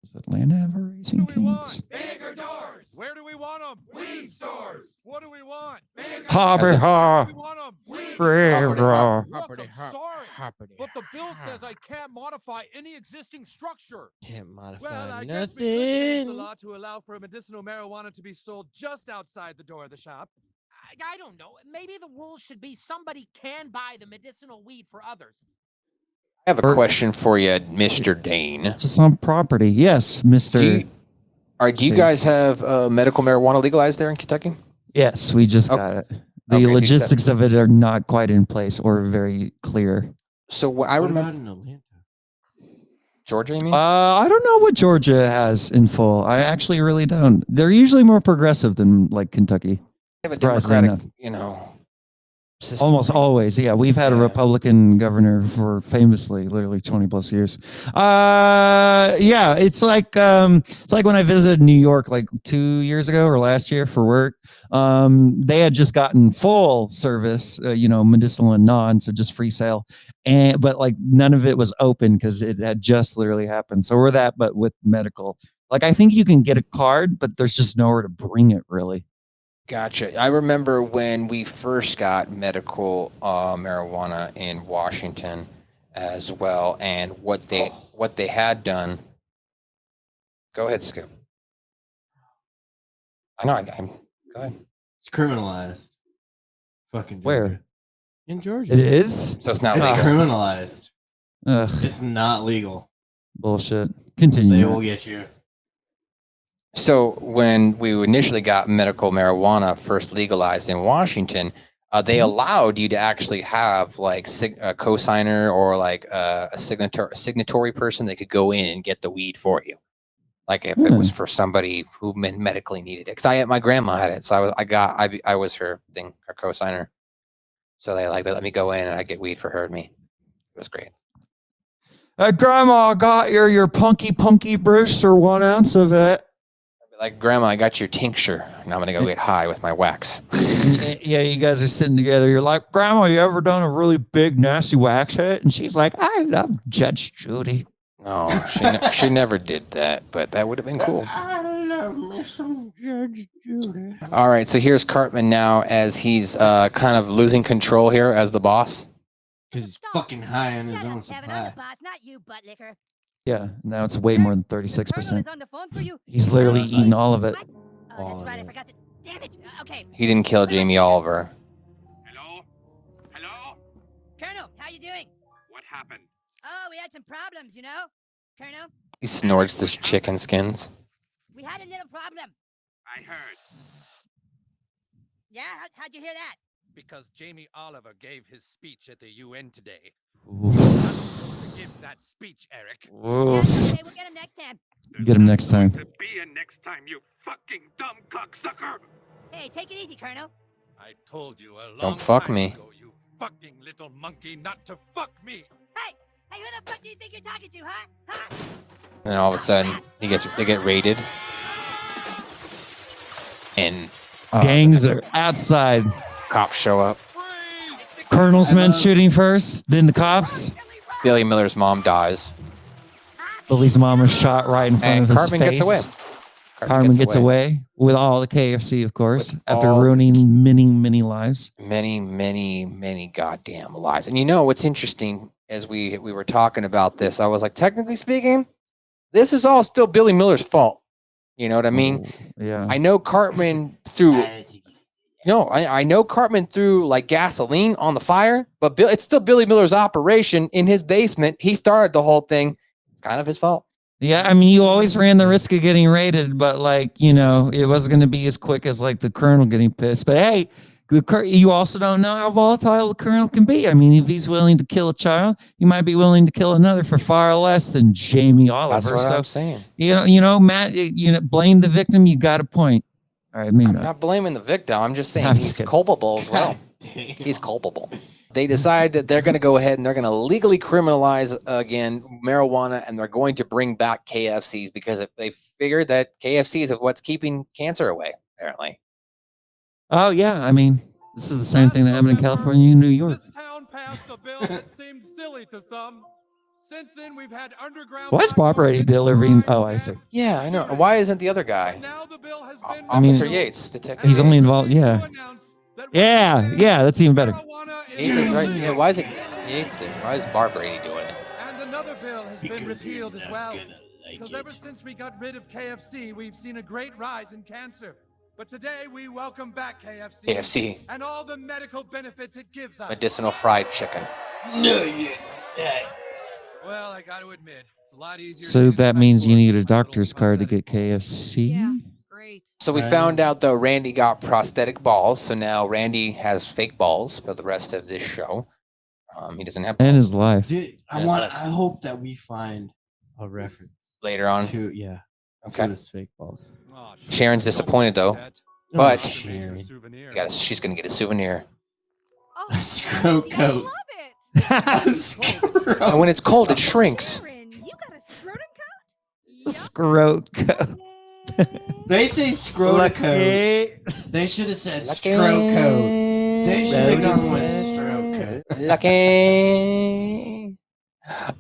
Speaker 5: Does Atlanta have a Raising Cane's?
Speaker 7: Bigger doors. Where do we want them? Weed stores. What do we want? Bigger
Speaker 5: Hobby ha.
Speaker 7: we want them? Weed
Speaker 6: Property,
Speaker 7: sorry, but the bill says I can't modify any existing structure.
Speaker 6: Can't modify
Speaker 7: Well, I guess we could change the
Speaker 6: nothing.
Speaker 7: law to allow for medicinal marijuana to be sold just outside the door of the shop.
Speaker 1: I don't know. Maybe the rules should be somebody can buy the medicinal weed for others.
Speaker 4: I have a question for you, Mr. Dane.
Speaker 5: Just on property. Yes, Mr.
Speaker 4: Do you guys have medical marijuana legalized there in Kentucky?
Speaker 5: Yes, we just got it. The
Speaker 4: Okay, so you
Speaker 5: logistics of it are not quite in place or very clear.
Speaker 4: So what I
Speaker 6: What
Speaker 4: remember,
Speaker 6: about in Atlanta?
Speaker 4: Georgia, you mean?
Speaker 5: I don't know what Georgia has in full. I actually really don't. They're usually more progressive than like Kentucky.
Speaker 4: They have a
Speaker 5: surprisingly
Speaker 4: democratic, system.
Speaker 5: Almost always, yeah. We've had a Republican governor for famously, literally 20 plus years. Yeah, it's like when I visited New York like 2 years ago or last year for work. They had just gotten full service, medicinal and non, so just free sale, but like none of it was open because it had just literally happened. So we're that, but with medical. Like I think you can get a card, but there's just nowhere to bring it really.
Speaker 4: Gotcha. I remember when we first got medical marijuana in Washington as well, and what they had done. Go ahead, Scoop. I know. Go ahead.
Speaker 6: It's criminalized. Fucking Georgia.
Speaker 5: Where?
Speaker 6: In Georgia.
Speaker 5: It is?
Speaker 4: So it's not
Speaker 6: It's
Speaker 4: legal.
Speaker 6: criminalized.
Speaker 5: Ugh,
Speaker 6: It's not legal.
Speaker 5: bullshit.
Speaker 6: They
Speaker 5: Continue.
Speaker 6: will get you.
Speaker 4: So when we initially got medical marijuana first legalized in Washington, they allowed you to actually have like a cosigner or like a signatory person that could go in and get the weed for you. Like if it was for somebody who medically needed it. Because my grandma had it. So I was her cosigner. So they let me go in and I get weed for her and me. It was great.
Speaker 5: Grandma, I got your punky Brewster 1 ounce of it.
Speaker 4: Like, Grandma, I got your tincture. Now I'm going to go get high with my wax.
Speaker 5: Yeah, you guys are sitting together. You're like, Grandma, you ever done a really big, nasty wax hit? And she's like, I love Judge Judy.
Speaker 4: No, she never did that, but that would have been cool.
Speaker 6: I love me some Judge Judy.
Speaker 4: All right, so here's Cartman now as he's kind of losing control here as the boss.
Speaker 6: Because he's fucking high on his own
Speaker 1: Kevin, I'm the
Speaker 6: supply.
Speaker 1: boss, not you, butt licker.
Speaker 5: Yeah, now it's way more than
Speaker 1: Colonel
Speaker 5: 36%.
Speaker 1: is on the phone for you.
Speaker 5: He's literally
Speaker 6: Sounds
Speaker 5: eating
Speaker 6: like-
Speaker 5: all of it.
Speaker 1: What? Oh, that's right. I forgot to. Damn it. Okay.
Speaker 4: He didn't kill Jamie Oliver.
Speaker 7: Hello? Hello?
Speaker 1: Colonel, how you doing?
Speaker 7: What happened?
Speaker 1: Oh, we had some problems, you know? Colonel,
Speaker 4: He snorts this chicken skins.
Speaker 1: we had a little problem.
Speaker 7: I heard.
Speaker 1: Yeah? How'd you hear that?
Speaker 7: Because Jamie Oliver gave his speech at the UN today.
Speaker 5: Oof.
Speaker 7: You're not supposed to give that speech, Eric.
Speaker 1: Yeah,
Speaker 5: Oof.
Speaker 1: okay, we'll get him next time.
Speaker 5: Get him next time.
Speaker 7: To be a next time, you fucking dumb cocksucker.
Speaker 1: Hey, take it easy, Colonel.
Speaker 7: I told you a long
Speaker 4: Don't fuck
Speaker 7: time
Speaker 4: me.
Speaker 7: ago, you fucking little monkey, not to fuck me.
Speaker 1: Hey, who the fuck do you think you're talking to, huh? Huh?
Speaker 4: And then all of a sudden, they get raided. And
Speaker 5: Gangs are outside.
Speaker 4: cops show up.
Speaker 5: Colonel's men shooting first, then the cops.
Speaker 4: Billy Miller's mom dies.
Speaker 5: Billy's mom was shot right in front
Speaker 4: And
Speaker 5: of his
Speaker 4: Cartman
Speaker 5: face.
Speaker 4: gets away.
Speaker 5: Cartman gets away with all the KFC, of course,
Speaker 4: With
Speaker 5: after
Speaker 4: all the
Speaker 5: ruining many lives.
Speaker 4: Many goddamn lives. And you know what's interesting, as we were talking about this, I was like, technically speaking, this is all still Billy Miller's fault. You know what I mean?
Speaker 5: Yeah.
Speaker 4: I know Cartman through No, I know Cartman threw like gasoline on the fire, but it's still Billy Miller's operation in his basement. He started the whole thing. It's kind of his fault.
Speaker 5: Yeah, I mean, you always ran the risk of getting raided, but like, you know, it wasn't going to be as quick as like the colonel getting pissed. But hey, you also don't know how volatile the colonel can be. I mean, if he's willing to kill a child, he might be willing to kill another for far less than Jamie Oliver.
Speaker 4: That's what I'm saying.
Speaker 5: You know, Matt, blame the victim. You got a point. All right,
Speaker 4: I'm not blaming the victim. I'm just saying he's culpable as well. He's culpable. They decide that they're going to go ahead and they're going to legally criminalize again marijuana, and they're going to bring back KFCs because they figured that KFCs is what's keeping cancer away, apparently.
Speaker 5: Oh, yeah. I mean, this is the same thing that happened in California and New York.
Speaker 7: This town passed a bill that seemed silly to some. Since then, we've had underground.
Speaker 5: Why is Bob Brady delivering? Oh, I see.
Speaker 4: Yeah, I know. Why isn't the other guy?
Speaker 7: Now the bill has been
Speaker 4: Officer Yates, Detective
Speaker 5: He's only
Speaker 4: Yates.
Speaker 5: involved. Yeah. Yeah, that's even better.
Speaker 4: Yates is right. Yeah, why is it Yates there? Why is Bob Brady doing it?
Speaker 7: And another bill has been repealed as well. Because ever since we got rid of KFC, we've seen a great rise in cancer. But today we welcome back KFC.
Speaker 4: KFC.
Speaker 7: And all the medical benefits it gives us.
Speaker 4: Medicinal fried chicken.
Speaker 6: No, you.
Speaker 7: Well, I got to admit, it's a lot easier.
Speaker 5: So that means you need a doctor's card to get KFC?
Speaker 8: Yeah, great.
Speaker 4: So we found out though Randy got prosthetic balls, so now Randy has fake balls for the rest of this show. He doesn't have
Speaker 5: And his life.
Speaker 6: Dude, I hope that we find a reference
Speaker 4: later on.
Speaker 6: to
Speaker 4: Okay.
Speaker 6: to his fake balls.
Speaker 7: Oh,
Speaker 4: Sharon's disappointed though, but
Speaker 6: Sharon.
Speaker 4: she's gonna get a souvenir.
Speaker 8: Oh,
Speaker 6: Scroat
Speaker 8: I
Speaker 6: coat.
Speaker 8: love it.
Speaker 4: And when it's cold, it shrinks.
Speaker 8: Sharon, you got a scrotum
Speaker 5: Scroat.
Speaker 6: They say scrotum coat. They should have said scroat coat. They should have gone with scroat coat.
Speaker 4: Lucky.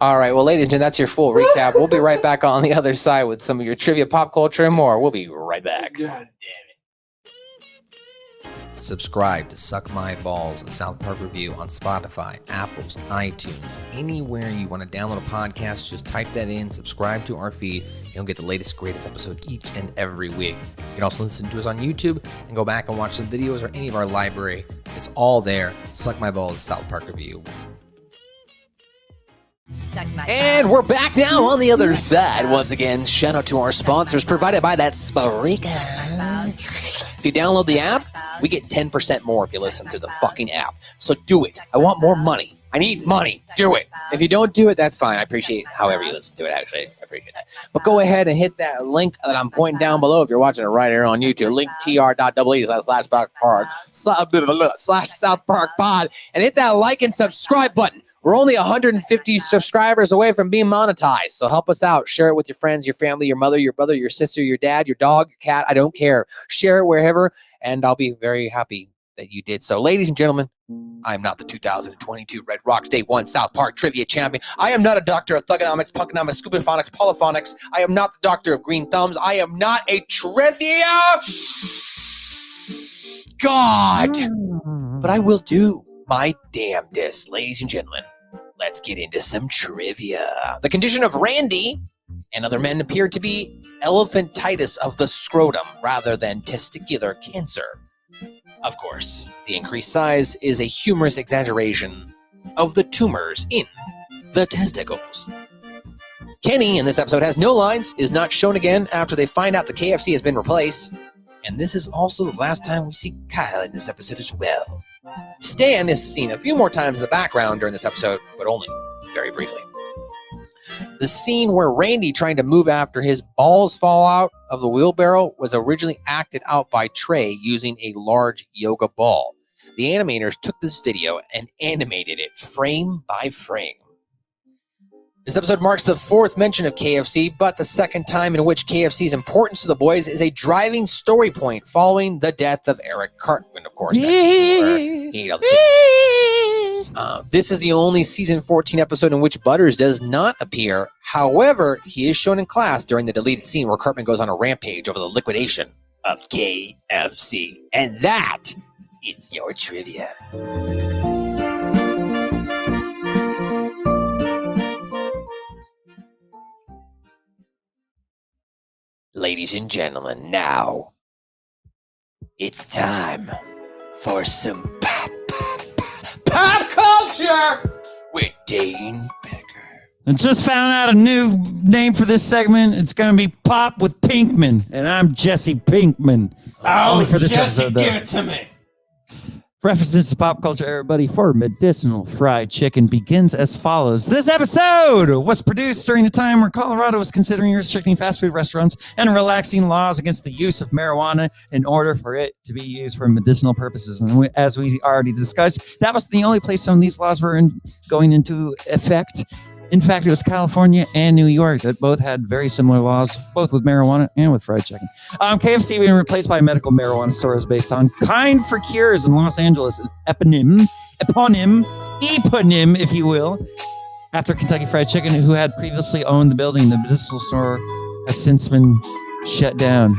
Speaker 4: All right, well, ladies and gentlemen, that's your full recap. We'll be right back on the other side with some of your trivia, pop culture, and more. We'll be right back.
Speaker 6: God
Speaker 4: Subscribe to Suck My Balls, a South Park review on Spotify, Apple's, iTunes, anywhere you want to download a podcast. Just type that in, subscribe to our feed, and you'll get the latest, greatest episode each and every week. You can also listen to us on YouTube and go back and watch some videos or any of our library. It's all there. Suck My Balls, South Park review. And we're back now on the other side. Once again, shout out to our sponsors provided by that Spreaker. If you download the app, we get 10% more if you listen to the fucking app. So do it. I want more money. I need money. Do it. If you don't do it, that's fine. I appreciate however you listen to it, actually. I appreciate that. But go ahead and hit that link that I'm pointing down below if you're watching it right here on YouTube. Linktr.ee/SouthParkPod /SouthParkPod and hit that like and subscribe button. We're only 150 subscribers away from being monetized. So help us out. Share it with your friends, your family, your mother, your brother, your sister, your dad, your dog, your cat. I don't care. Share it wherever, and I'll be very happy that you did so. Ladies and gentlemen, I am not the 2022 Red Rocks Day 1 South Park Trivia Champion. I am not a doctor of thugonomics, punkonomics, scubaphonics, polyphonics. I am not the doctor of green thumbs. I am not a trivia god. But I will do my damnedest, ladies and gentlemen. Let's get into some trivia. The condition of Randy and other men appeared to be elephantitis of the scrotum rather than testicular cancer. Of course, the increased size is a humorous exaggeration of the tumors in the testicles. Kenny in this episode has no lines, is not shown again after they find out the KFC has been replaced. And this is also the last time we see Kyle in this episode as well. Stan is seen a few more times in the background during this episode, but only very briefly. The scene where Randy trying to move after his balls fall out of the wheelbarrow was originally acted out by Trey using a large yoga ball. The animators took this video and animated it frame by frame. This episode marks the fourth mention of KFC, but the second time in which KFC's importance to the boys is a driving story point following the death of Eric Cartman, of course. He ate all the chips. This is the only season 14 episode in which Butters does not appear. However, he is shown in class during the deleted scene where Cartman goes on a rampage over the liquidation of KFC. And that is your trivia. Ladies and gentlemen, now it's time for some pop culture with Dane Becker.
Speaker 5: I just found out a new name for this segment. It's going to be Pop with Pinkman, and I'm Jesse Pinkman.
Speaker 6: Oh,
Speaker 5: for this
Speaker 6: Jesse,
Speaker 5: episode, though.
Speaker 6: give it to me.
Speaker 5: References to pop culture, everybody, for medicinal fried chicken begins as follows. This episode was produced during a time where Colorado was considering restricting fast food restaurants and relaxing laws against the use of marijuana in order for it to be used for medicinal purposes. And as we already discussed, that was the only place some of these laws were going into effect. In fact, it was California and New York that both had very similar laws, both with marijuana and with fried chicken. KFC being replaced by a medical marijuana store is based on Kind for Cures in Los Angeles, an eponym, if you will, after Kentucky Fried Chicken, who had previously owned the building. The medicinal store has since been shut down.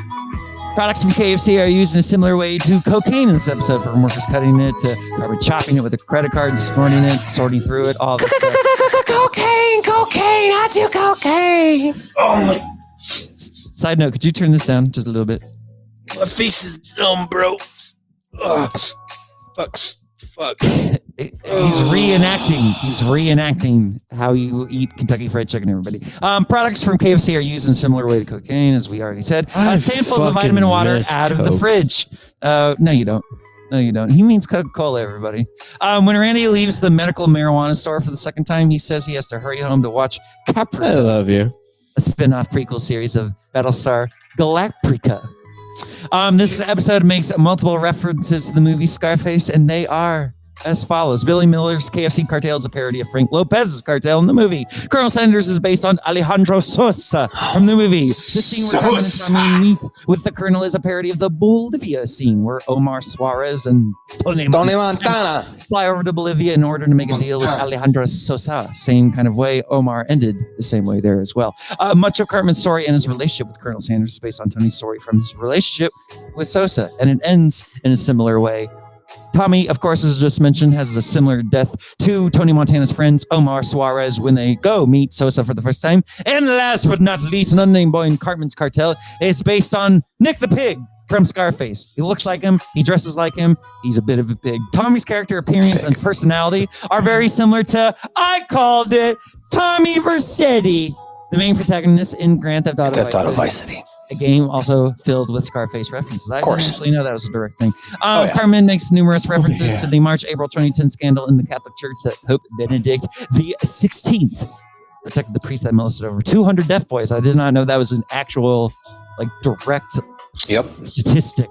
Speaker 5: Products from KFC are used in a similar way to cocaine in this episode, from workers cutting it to Cartman chopping it with a credit card and snorting it, sorting through it, all this stuff.
Speaker 4: Cocaine, I do cocaine.
Speaker 6: Oh,
Speaker 5: Side note, could you turn this down just a little bit?
Speaker 6: my face is numb, bro. Ugh. Fuck.
Speaker 5: He's reenacting how you eat Kentucky Fried Chicken, everybody. Products from KFC are used in a similar way to cocaine, as we already said. Samples of vitamin water out of the fridge. No, you don't. He means Coca-Cola, everybody. When Randy leaves the medical marijuana store for the second time, he says he has to hurry home to watch Capra.
Speaker 6: I love you.
Speaker 5: A spin-off prequel series of Battlestar Galactica. This episode makes multiple references to the movie Scarface, and they are as follows. Billy Miller's KFC cartel is a parody of Frank Lopez's cartel in the movie. Colonel Sanders is based on Alejandro Sosa from the movie. The scene where Cartman and Tommy meet with the Colonel is a parody of the Bolivia scene, where Omar Suarez and Tony Montana fly over to Bolivia in order to make a deal with Alejandro Sosa. Same kind of way. Omar ended the same way there as well. Much of Cartman's story and his relationship with Colonel Sanders is based on Tony's story from his relationship with Sosa, and it ends in a similar way. Tommy, of course, as I just mentioned, has a similar death to Tony Montana's friends Omar Suarez when they go meet Sosa for the first time. And last but not least, an unnamed boy in Cartman's cartel is based on Nick the Pig from Scarface. He looks like him. He dresses like him. He's a bit of a pig. Tommy's character appearance and personality are very similar to, I called it, Tommy Vercetti, the main protagonist in Grand Theft Auto Vice City. A game also filled with Scarface references. I didn't actually know that was a direct thing. Cartman makes numerous references to the March-April 2010 scandal in the Catholic Church that Pope Benedict the 16th protected the priest that molested over 200 deaf boys. I did not know that was an actual, direct statistic.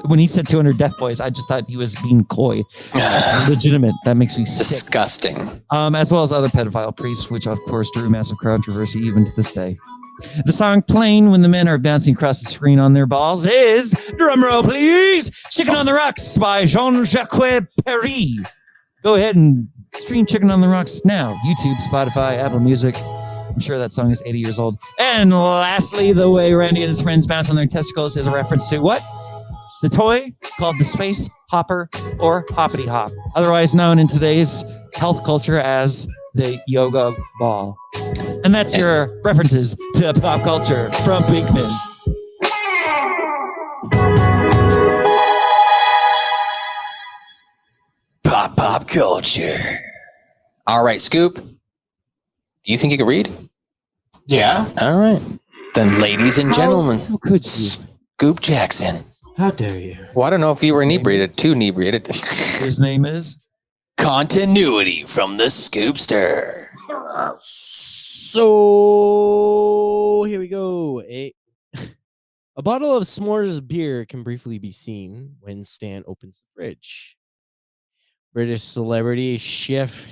Speaker 5: When he said 200 deaf boys, I just thought he was being coy. That's legitimate. That makes me sick.
Speaker 4: Disgusting.
Speaker 5: As well as other pedophile priests, which of course drew massive controversy even to this day. The song playing when the men are bouncing across the screen on their balls is, drumroll please, Chicken on the Rocks by Jean-Jacques Perry. Go ahead and stream Chicken on the Rocks now. YouTube, Spotify, Apple Music. I'm sure that song is 80 years old. And lastly, the way Randy and his friends bounce on their testicles is a reference to what? The toy called the Space Hopper or Hoppity Hop, otherwise known in today's health culture as the yoga ball. And that's your references to pop culture from Pinkman.
Speaker 4: Pop culture. All right, Scoop. Do you think you can read?
Speaker 6: Yeah.
Speaker 4: All right. Then, ladies and gentlemen,
Speaker 5: How could you?
Speaker 4: Scoop Jackson.
Speaker 6: How dare you?
Speaker 4: Well, I don't know if you were inebriated, too inebriated.
Speaker 5: His name is?
Speaker 4: Continuity from the Scoopster.
Speaker 9: So here we go. A bottle of s'mores beer can briefly be seen when Stan opens the fridge. British celebrity chef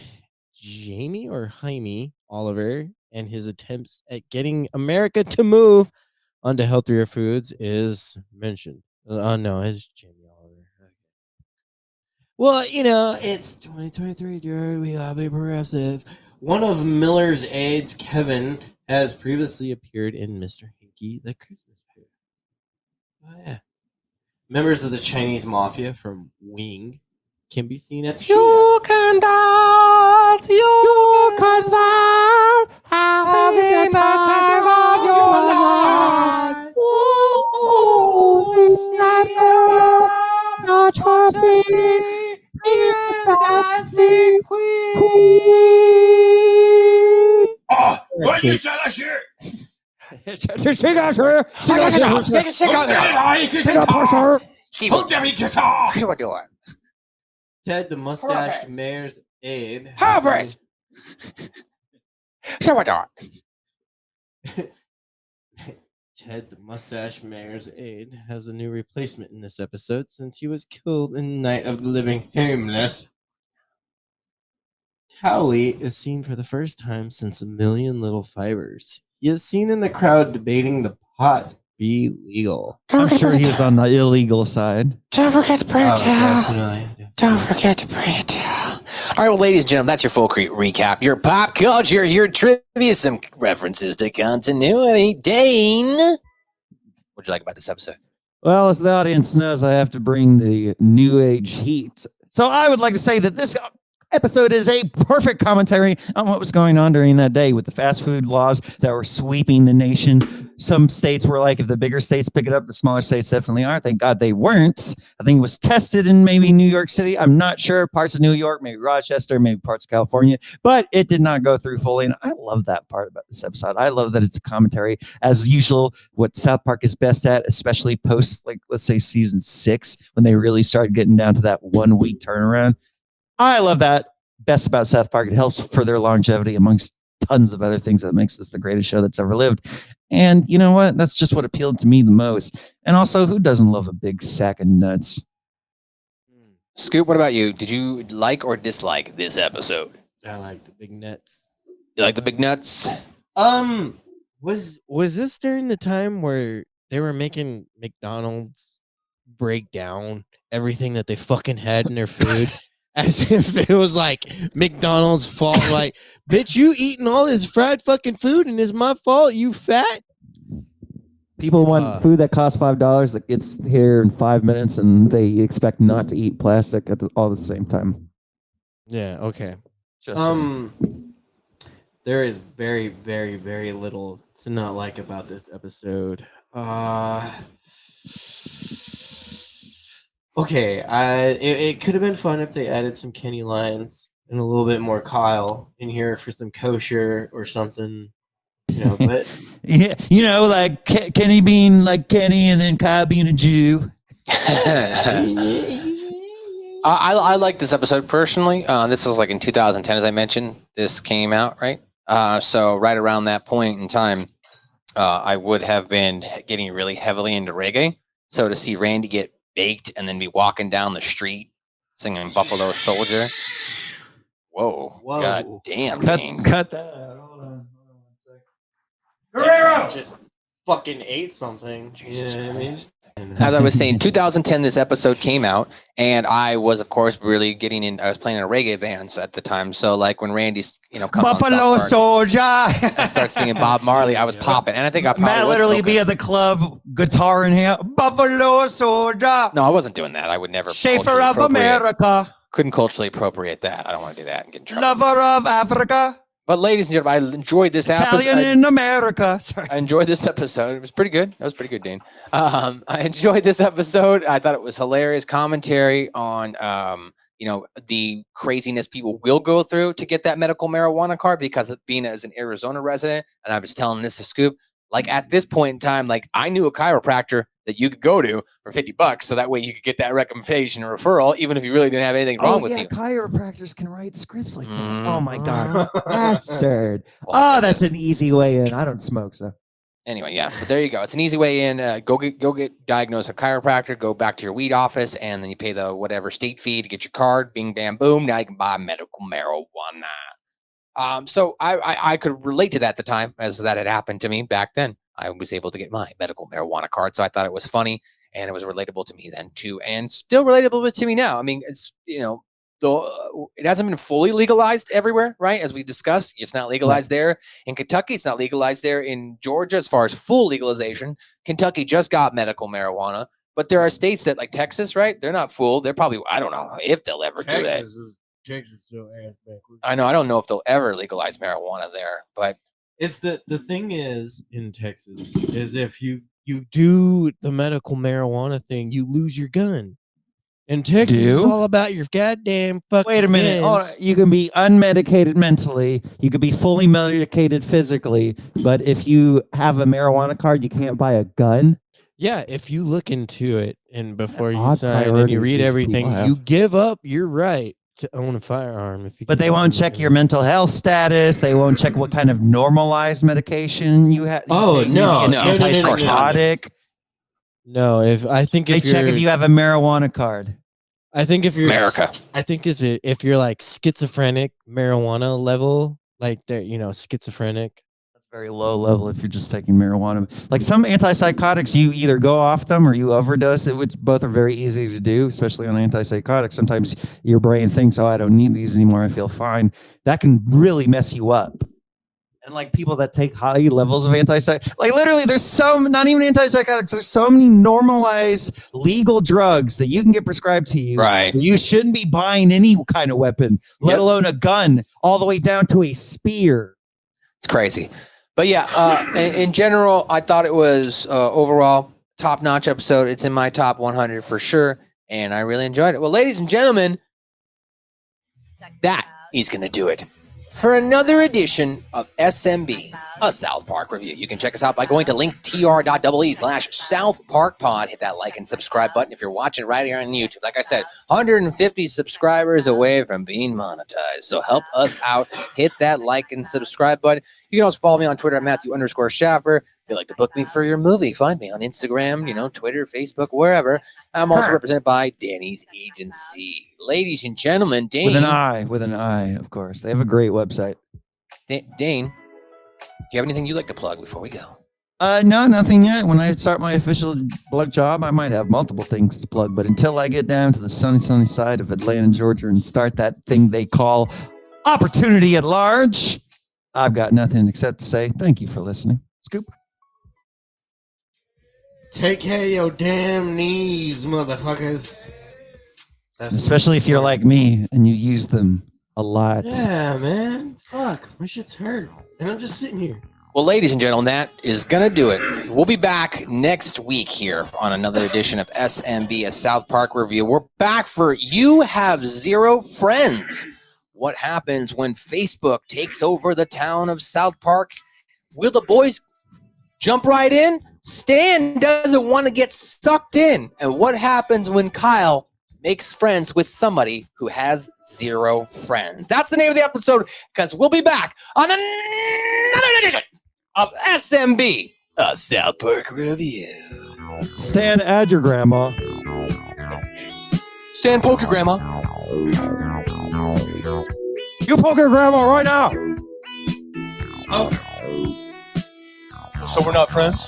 Speaker 9: Jamie or Jaime Oliver and his attempts at getting America to move onto healthier foods is mentioned. Oh no, it's Jamie Oliver. Okay. Well, it's 2023, dude. We gotta be progressive. One of Miller's aides, Kevin, has previously appeared in Mr. Hinky, the Christmas Pig. Oh yeah. Members of the Chinese mafia from Wing can be seen at the shootout.
Speaker 6: You can dance, having the time of your life.
Speaker 9: escape. Ted, the mustached mayor's aide. Ted, the mustache mayor's aide, has a new replacement in this episode since he was killed in Night of the Living Homeless. Towley is seen for the first time since A Million Little Fibers. He is seen in the crowd debating the pot be legal.
Speaker 5: I'm sure he was on the illegal side.
Speaker 4: Don't forget to bring a towel.
Speaker 9: Definitely.
Speaker 4: Don't forget to bring a towel. All right, well, ladies and gentlemen, that's your full recap. Your pop culture, your trivia, some references to continuity. Dane, what'd you like about this episode?
Speaker 5: Well, as the audience knows, I have to bring the new age heat. So I would like to say that this episode is a perfect commentary on what was going on during that day with the fast food laws that were sweeping the nation. Some states were like, if the bigger states pick it up, the smaller states definitely are. Thank God they weren't. I think it was tested in maybe New York City. I'm not sure. Parts of New York, maybe Rochester, maybe parts of California, but it did not go through fully. And I love that part about this episode. I love that it's a commentary, as usual, what South Park is best at, especially post, like, let's say season 6, when they really started getting down to that 1 week turnaround. I love that. Best about South Park. It helps for their longevity amongst tons of other things that makes this the greatest show that's ever lived. And you know what? That's just what appealed to me the most. And also, who doesn't love a big sack of nuts?
Speaker 4: Scoop, what about you? Did you like or dislike this episode?
Speaker 9: I like the big nuts.
Speaker 4: You like the big nuts?
Speaker 9: Was this during the time where they were making McDonald's break down everything that they fucking had in their food? As if it was like McDonald's fault. Like, bitch, you eating all this fried fucking food and it's my fault, you fat?
Speaker 5: People want food that costs $5 that gets here in 5 minutes, and they expect not to eat plastic all at the same time.
Speaker 9: Yeah, okay.
Speaker 5: Just
Speaker 9: there is very, very, very little to not like about this episode. Okay, it could have been fun if they added some Kenny lines and a little bit more Kyle in here for some kosher or something, you know. But
Speaker 5: yeah, you know, like Kenny being like Kenny, and then Kyle being a Jew.
Speaker 4: I like this episode personally. This was like in 2010, as I mentioned. This came out, right? So right around that point in time, I would have been getting really heavily into reggae. So to see Randy get baked and then be walking down the street singing Buffalo Soldier. Whoa. God damn.
Speaker 5: Cut that out. Hold on 1 second.
Speaker 9: Guerrero just fucking ate something.
Speaker 4: Jesus
Speaker 9: you know what I mean?
Speaker 4: As I was saying, 2010, this episode came out, and I was, of course, really getting in. I was playing in a reggae band at the time, so like when Randy's, comes
Speaker 5: Buffalo
Speaker 4: on South Park,
Speaker 5: Soldier,
Speaker 4: I start singing Bob Marley. I was popping, and I think I probably
Speaker 5: Matt
Speaker 4: was
Speaker 5: literally
Speaker 4: smoking.
Speaker 5: be at the club, guitar in here. Buffalo Soldier,
Speaker 4: No, I wasn't doing that. I would never.
Speaker 5: Schaefer
Speaker 4: culturally
Speaker 5: of
Speaker 4: appropriate-
Speaker 5: America,
Speaker 4: Couldn't culturally appropriate that. I don't want to do that and get in trouble.
Speaker 5: lover of Africa,
Speaker 4: But ladies and gentlemen, I enjoyed this
Speaker 5: Italian
Speaker 4: episode.
Speaker 5: in America. Sorry.
Speaker 4: I enjoyed this episode. It was pretty good. That was pretty good, Dane. I enjoyed this episode. I thought it was hilarious commentary on, the craziness people will go through to get that medical marijuana card, because of being as an Arizona resident, and I was telling this to Scoop, like at this point in time, like I knew a chiropractor that you could go to for $50, so that way you could get that recommendation or referral, even if you really didn't have anything wrong with you.
Speaker 5: Chiropractors can write scripts like that. Oh my god, bastard! Oh, that's an easy way in. I don't smoke, so.
Speaker 4: Anyway, yeah, but there you go. It's an easy way in. Go get diagnosed with a chiropractor. Go back to your weed office, and then you pay the whatever state fee to get your card. Bing, bam, boom. Now you can buy medical marijuana. So I could relate to that at the time, as that had happened to me back then. I was able to get my medical marijuana card, so I thought it was funny, and it was relatable to me then too, and still relatable to me now. I mean, it's it hasn't been fully legalized everywhere, right? As we discussed, it's not legalized there in Kentucky. It's not legalized there in Georgia as far as full legalization. Kentucky just got medical marijuana, but there are states that, like Texas, right? They're not full. They're probably, I don't know if they'll ever do that.
Speaker 9: Texas still ass backwards.
Speaker 4: I know. I don't know if they'll ever legalize marijuana there, but
Speaker 9: It's the thing is in Texas is if you do the medical marijuana thing, you lose your gun. In Texas, it's
Speaker 5: Do?
Speaker 9: all about your goddamn fucking
Speaker 5: Wait a minute. Oh,
Speaker 9: meds.
Speaker 5: you can be unmedicated mentally. You could be fully medicated physically. But if you have a marijuana card, you can't buy a gun.
Speaker 9: Yeah, if you look into it and before you
Speaker 5: Odd
Speaker 9: sign and you
Speaker 5: priorities
Speaker 9: read
Speaker 5: these
Speaker 9: everything,
Speaker 5: people have.
Speaker 9: you give up your right to own a firearm. If you
Speaker 5: But
Speaker 9: can
Speaker 5: they won't
Speaker 9: fucking
Speaker 5: check
Speaker 9: look
Speaker 5: your
Speaker 9: at it.
Speaker 5: mental health status. They won't check what kind of normalized medication you have.
Speaker 6: Oh, no.
Speaker 4: No, of course not.
Speaker 5: Antipsychotic.
Speaker 9: No, if
Speaker 5: They check if you have a marijuana card.
Speaker 9: I think if you're
Speaker 4: America.
Speaker 9: I think if you're like schizophrenic marijuana level, like they're schizophrenic.
Speaker 5: That's very low level if you're just taking marijuana. Like some antipsychotics, you either go off them or you overdose it, which both are very easy to do, especially on antipsychotics. Sometimes your brain thinks, oh, I don't need these anymore. I feel fine. That can really mess you up. And like people that take high levels of antipsychotics, like literally there's not even antipsychotics, there's so many normalized legal drugs that you can get prescribed to you.
Speaker 4: Right.
Speaker 5: You shouldn't be buying any kind of weapon, let alone a gun, all the way down to a spear.
Speaker 4: It's crazy. But yeah, in general, I thought it was overall top-notch episode. It's in my top 100 for sure, and I really enjoyed it. Well, ladies and gentlemen, that is going to do it for another edition of SMB, a South Park review. You can check us out by going to linktr.ee/SouthParkPod. Hit that like and subscribe button if you're watching right here on YouTube. Like I said, 150 subscribers away from being monetized. So help us out. Hit that like and subscribe button. You can also follow me on Twitter at Matthew_Schaffer. If you'd like to book me for your movie, find me on Instagram, Twitter, Facebook, wherever. I'm also represented by Danny's Agency. Ladies and gentlemen, Dane.
Speaker 5: With an I, of course. They have a great website.
Speaker 4: Dane, do you have anything you'd like to plug before we go?
Speaker 5: No, nothing yet. When I start my official blood job, I might have multiple things to plug. But until I get down to the sunny side of Atlanta, Georgia, and start that thing they call opportunity at large, I've got nothing except to say thank you for listening. Scoop.
Speaker 6: Take care of your damn knees, motherfuckers.
Speaker 5: Especially if you're like me and you use them a lot.
Speaker 6: Yeah, man. Fuck. My shit's hurt. And I'm just sitting here.
Speaker 4: Well, ladies and gentlemen, that is going to do it. We'll be back next week here on another edition of SMB, a South Park review. We're back for You Have Zero Friends. What happens when Facebook takes over the town of South Park? Will the boys jump right in? Stan doesn't want to get sucked in. And what happens when Kyle makes friends with somebody who has zero friends? That's the name of the episode, because we'll be back on another edition of SMB, a South Park review.
Speaker 5: Stan, add your grandma.
Speaker 4: Stan, poke your grandma.
Speaker 5: You poke your grandma right now.
Speaker 4: Oh. So we're not friends?